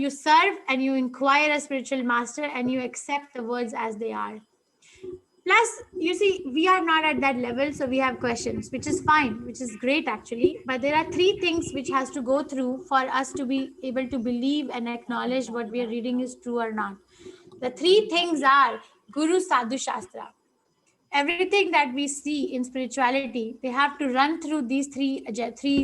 serve and you inquire a spiritual master, and you accept the words as they are. Plus, you see, we are not at that level, so we have questions, which is fine, which is great actually. But there are 3 things which has to go through for us to be able to believe and acknowledge what we are reading is true or not. The 3 things are Guru, Sadhu, Shastra. Everything that we see in spirituality, they have to run through these three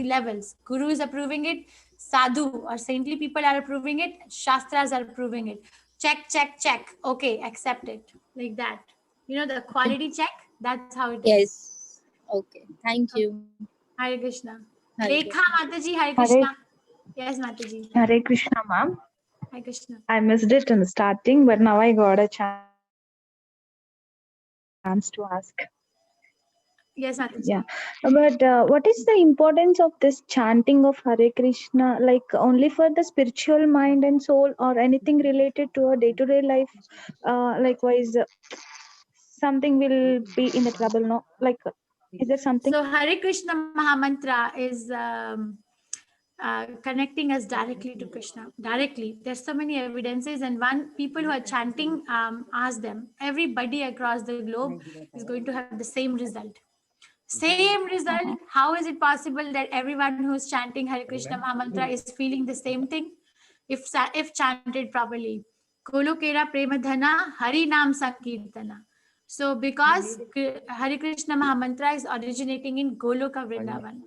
levels. Guru is approving it, Sadhu or saintly people are approving it, Shastras are approving it. Check, check, check. Okay, accept it. Like that. the quality check. That's how it is. Yes. Okay. Thank you. Hare Krishna. Hare Rekha Krishna. Mataji, Hare Krishna. Yes, Mataji. Hare Krishna, ma'am. Hare Krishna. I missed it in the starting, but now I got a chance to ask. Yes, Mataji. Yeah, but what is the importance of this chanting of Hare Krishna? Like only for the spiritual mind and soul, or anything related to our day-to-day life? Likewise, something will be in the trouble. No, like, is there something? So Hare Krishna Mahamantra is connecting us directly to Krishna. Directly. There's so many evidences, and one, people who are chanting, ask them. Everybody across the globe is going to have the same result. Same result. How is it possible that everyone who's chanting Hare Krishna Mahamantra is feeling the same thing? If chanted properly. Golokera Premadhana Hari Nam Sankirtana. So because Hare Krishna Mahamantra is originating in Goloka Vrindavan.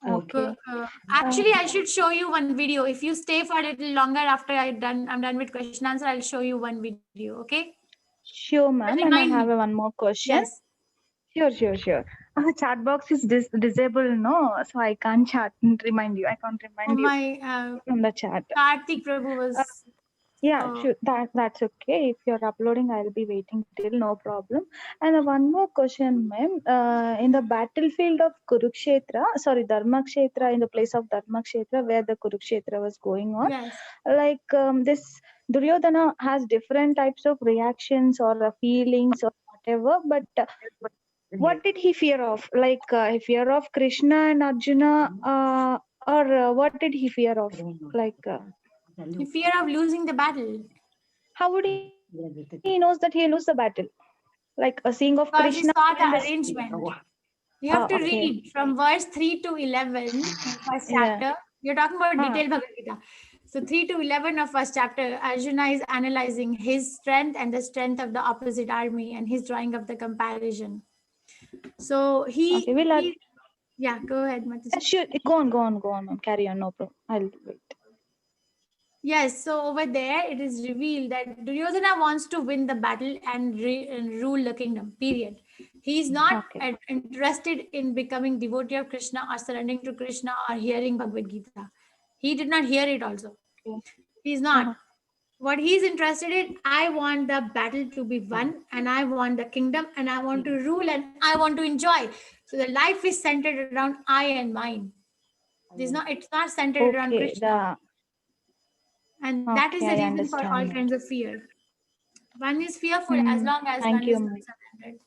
Okay. Actually, I should show you one video. If you stay for a little longer after I'm done with question answer, I'll show you one video. Okay? Sure, ma'am. And I Remind have me. one more question. Yes. Sure. Chat box is disabled, no? So I can't chat and remind you. I can't Oh remind you my, from the chat. Karthik Prabhu was. Yeah, sure. That's okay. If you're uploading, I'll be waiting till, no problem. And one more question, ma'am. In the battlefield of Dharmakshetra, in the place of Dharmakshetra, where the Kurukshetra was going on, Yes. like this Duryodhana has different types of reactions or feelings or whatever, but what did he fear of? Like he fear of Krishna and Arjuna, or what did he fear of? Like. In fear of losing the battle. How would he knows that he lose the battle? Like a seeing of Because he Krishna. saw the arrangement. You have to okay. read from verse 3 to 11 in first Yeah. chapter. You're talking about detailed Bhagavad Gita. So 3 to 11 of first chapter, Arjuna is analyzing his strength and the strength of the opposite army, and he's drawing up the comparison. So yeah, go ahead, Mataji. Sure, go on, ma'am. Carry on, no problem. I'll wait. Yes, so over there it is revealed that Duryodhana wants to win the battle and rule the kingdom, period. He is not interested in becoming devotee of Krishna or surrendering to Krishna or hearing Bhagavad Gita. He did not hear it also. He is not. What he is interested in, I want the battle to be won, and I want the kingdom, and I want to rule, and I want to enjoy. So the life is centered around I and mine. It's not centered around Krishna. And that is the reason for all kinds of fear. One is fearful as long as one is not surrendered.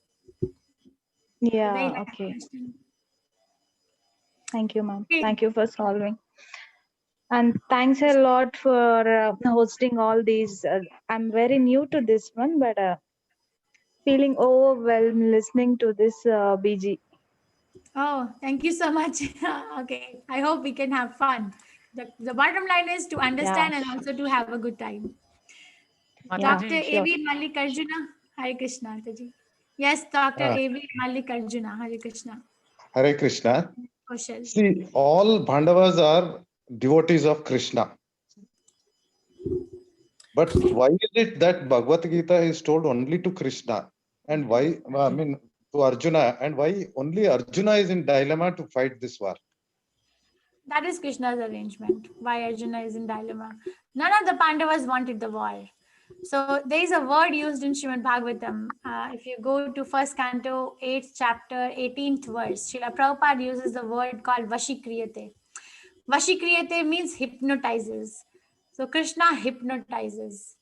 Yeah, okay. Thank you, ma'am. Thank you for solving. And thanks a lot for hosting all these. I'm very new to this one, but feeling overwhelmed listening to this BG. Oh, thank you so much. Okay, I hope we can have fun. The bottom line is to understand and also to have a good time. Dr. A.V. Mallikarjuna, Hare Krishna. Yes, Dr. A.V. Mallikarjuna, Hare Krishna. Hare Krishna. Kaushal. See, all Pandavas are devotees of Krishna. But why is it that Bhagavad Gita is told only to Krishna? And why, to Arjuna, and why only Arjuna is in dilemma to fight this war? That is Krishna's arrangement. Why Arjuna is in dilemma. None of the Pandavas wanted the war. So there is a word used in Srimad Bhagavatam. If you go to first canto, 8th chapter, 18th verse, Srila Prabhupada uses the word called Vashikriyate. Vashikriyate means hypnotizes. So Krishna hypnotizes.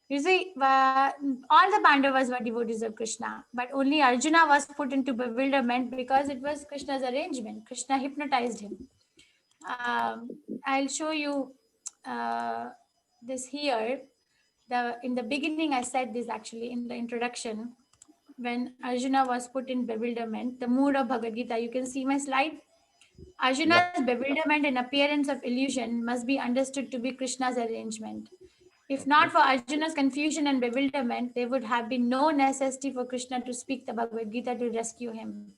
You see, all the Pandavas were devotees of Krishna, but only Arjuna was put into bewilderment because it was Krishna's arrangement. Krishna hypnotized him. I'll show you this here. In the beginning, I said this actually in the introduction. When Arjuna was put in bewilderment, the mood of Bhagavad Gita, you can see my slide. Arjuna's bewilderment and appearance of illusion must be understood to be Krishna's arrangement. If not for Arjuna's confusion and bewilderment, there would have been no necessity for Krishna to speak the Bhagavad Gita to rescue him.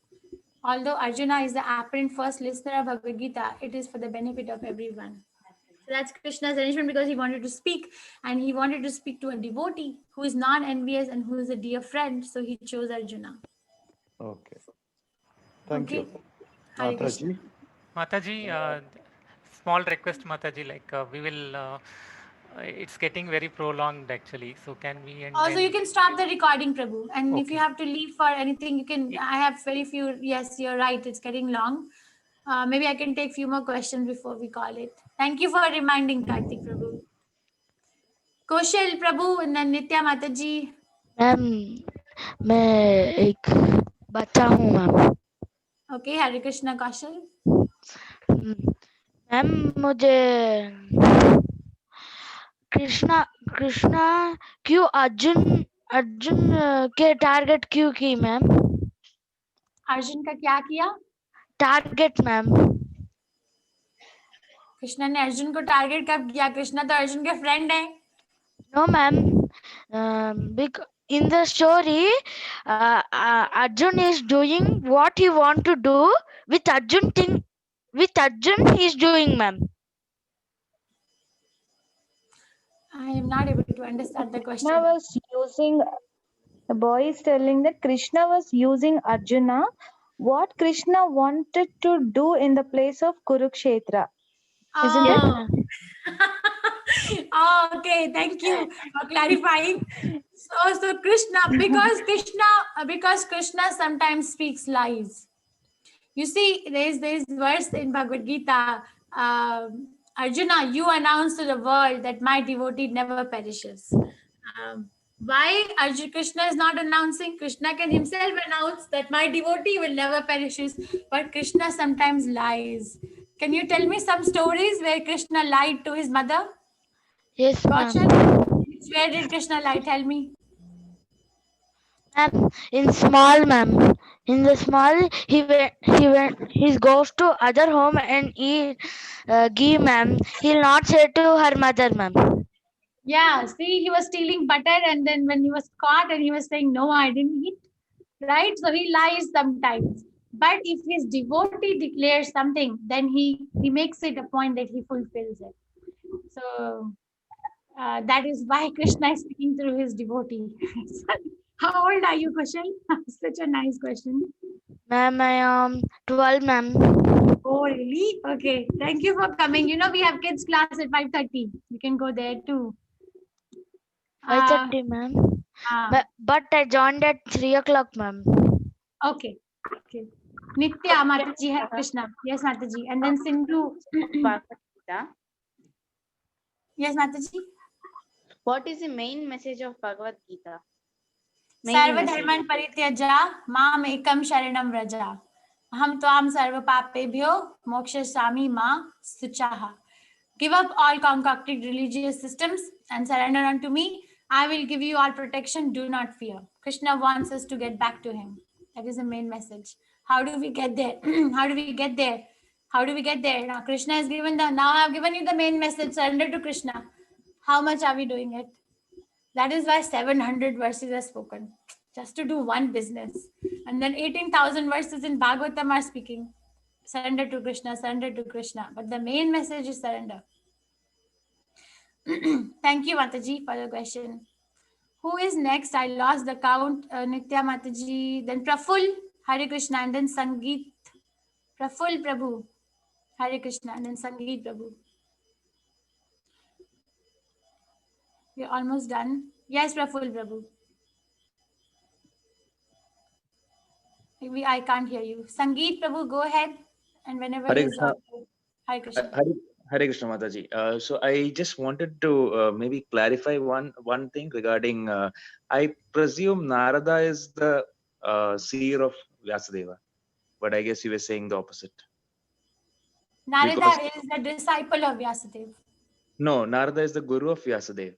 Although Arjuna is the apparent first listener of Bhagavad Gita, it is for the benefit of everyone. So that's Krishna's arrangement because he wanted to speak, and he wanted to speak to a devotee who is non-envious and who is a dear friend. So he chose Arjuna. Okay. Thank Okay. you. Hare Krishna. Mataji. Mataji, small request, Mataji, like we will, it's getting very prolonged actually. So can we end Also, you then? can stop the recording, Prabhu. And if you Okay. have to leave for anything, you can. I have very few. Yes, you're right. It's getting long. Maybe I can take few more questions before we call it. Thank you for reminding, Kartik Prabhu. Kaushal Prabhu and then Nitya Mataji. Ma'am मैं एक बच्चा हूँ ma'am Okay, Hare Krishna Kaushal. Ma'am मुझे कृष्णा कृष्णा क्यों अर्जुन अर्जुन के target क्यों की ma'am Arjun का क्या किया? टारगेट मैम कृष्णा ने अर्जुन को टारगेट कब किया? कृष्णा तो अर्जुन के फ्रेंड है. No ma'am in the story Arjun is doing what he want to do with Arjun thing with Arjun he is doing ma'am. I am not able to understand the question. Krishna was using, the boy is telling that Krishna was using Arjuna. What Krishna wanted to do in the place of Kurukshetra. Isn't it? Oh, okay, thank you for clarifying. So Krishna, because Krishna sometimes speaks lies. You see, there is verse in Bhagavad Gita. Arjuna, you announce to the world that my devotee never perishes. Why Krishna is not announcing? Krishna can himself announce that my devotee will never perishes, but Krishna sometimes lies. Can you tell me some stories where Krishna lied to his mother? Yes, ma'am. Where did Krishna lie? Tell me. Ma'am, in small, ma'am. In the small, he goes to other home and eat ghee, ma'am. He'll not say to her mother, ma'am. Yeah, see, he was stealing butter, and then when he was caught, and he was saying, "No, I didn't eat." Right? So he lies sometimes. But if his devotee declares something, then he makes it a point that he fulfills it. So that is why Krishna is speaking through his devotee. How old are you, Kushal? Such a nice question. Ma'am, I am 12, ma'am. Oh, really? Okay. Thank you for coming. You know, we have kids class at 5:30. You can go there too. 5:30, ma'am. But I joined at 3 o'clock, ma'am. Okay. Okay. Nitya Mataji, Hare Krishna. Yes, Mataji. And then Sindhu. Yes, Mataji. What is the main message of Bhagavad Gita? Sarva dharman parityaja mam ekam sharanam vraja. Aham tvam sarva papebhyo mokshasami ma suchaha. Give up all concocted religious systems and surrender unto me. I will give you all protection. Do not fear. Krishna wants us to get back to him. That is the main message. How do we get there? How do we get there? How do we get there? Now Krishna has given now I have given you the main message. Surrender to Krishna. How much are we doing it? That is why 700 verses are spoken. Just to do one business. And then 18,000 verses in Bhagavatam are speaking. Surrender to Krishna, surrender to Krishna. But the main message is surrender. Thank you, Mataji, for the question. Who is next? I lost the count. Nitya Mataji, then Praful, Hare Krishna, and then Sangeet. Praful Prabhu, Hare Krishna, and then Sangeet Prabhu. We're almost done. Yes, Praful Prabhu. I can't hear you. Sangeet Prabhu, go ahead. And whenever Hare he's Krishna. Hare Krishna. Hare Krishna Mataji. So I just wanted to maybe clarify one thing regarding. I presume Narada is the seer of Vyasadeva, but I guess you were saying the opposite. Narada Because- is the disciple of Vyasadeva. No, Narada is the guru of Vyasadeva.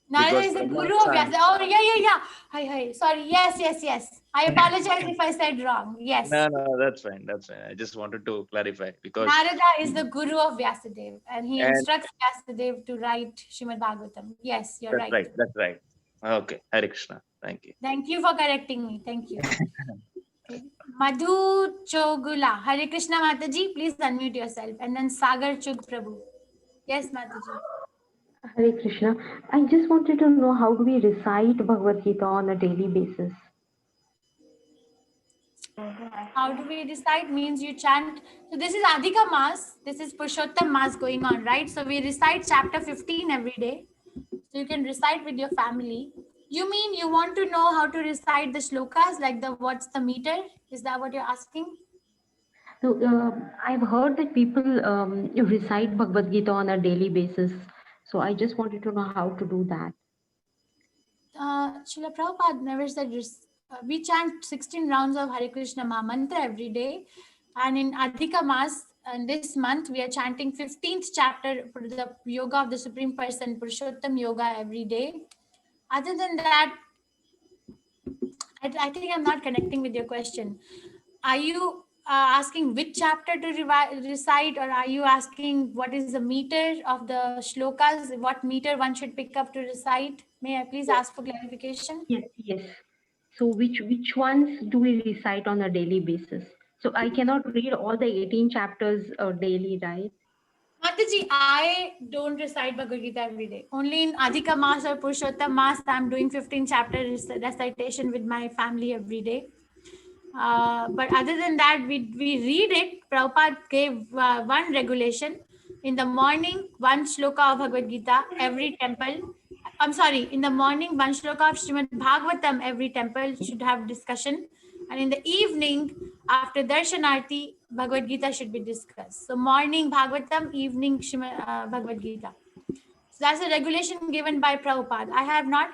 Narada Because is the Brahma guru of sang- Vyasadeva. Oh, yeah. Hi. Sorry. Yes. I apologize if I said wrong. Yes. No, that's fine. That's fine. I just wanted to clarify because Narada is the guru of Vyasadeva, and he And- instructs Vyasadeva to write Srimad Bhagavatam. Yes, you're that's right. right. That's right. Okay. Hare Krishna. Thank you. Thank you for correcting me. Thank you. Okay. Madhu Chogula. Hare Krishna Mataji, please unmute yourself. And then Sagar Chug Prabhu. Yes, Mataji. Hare Krishna. I just wanted to know how do we recite Bhagavad Gita on a daily basis? How do we decide? Means you chant. So this is Adhika Mas. This is Purushottam Mas going on, right? So we recite chapter 15 every day. So you can recite with your family. You mean you want to know how to recite the shlokas, like the what's the meter? Is that what you're asking? So I've heard that people recite Bhagavad Gita on a daily basis. So I just wanted to know how to do that. Srila Prabhupada never said we chant 16 rounds of Hare Krishna Maha Mantra every day. And in Adhika Mas, and this month, we are chanting 15th chapter for the Yoga of the Supreme Person, Purushottam Yoga every day. Other than that, I think I'm not connecting with your question. Are you asking which chapter to recite, or are you asking what is the meter of the shlokas, what meter one should pick up to recite? May I please ask for clarification? Yes. So which ones do we recite on a daily basis? So I cannot read all the 18 chapters daily, right? Mataji, I don't recite Bhagavad Gita every day. Only in Adhika Mas or Purushottam Mas, I'm doing 15 chapter recitation with my family every day. But other than that, we read it. Prabhupada gave one regulation. In the morning, one shloka of Bhagavad Gita, every temple. I'm sorry, in the morning, one shloka of Srimad Bhagavatam, every temple should have discussion. And in the evening, after Darshanarti, Bhagavad Gita should be discussed. So morning Bhagavatam, evening Bhagavad Gita. So that's a regulation given by Prabhupada. I have not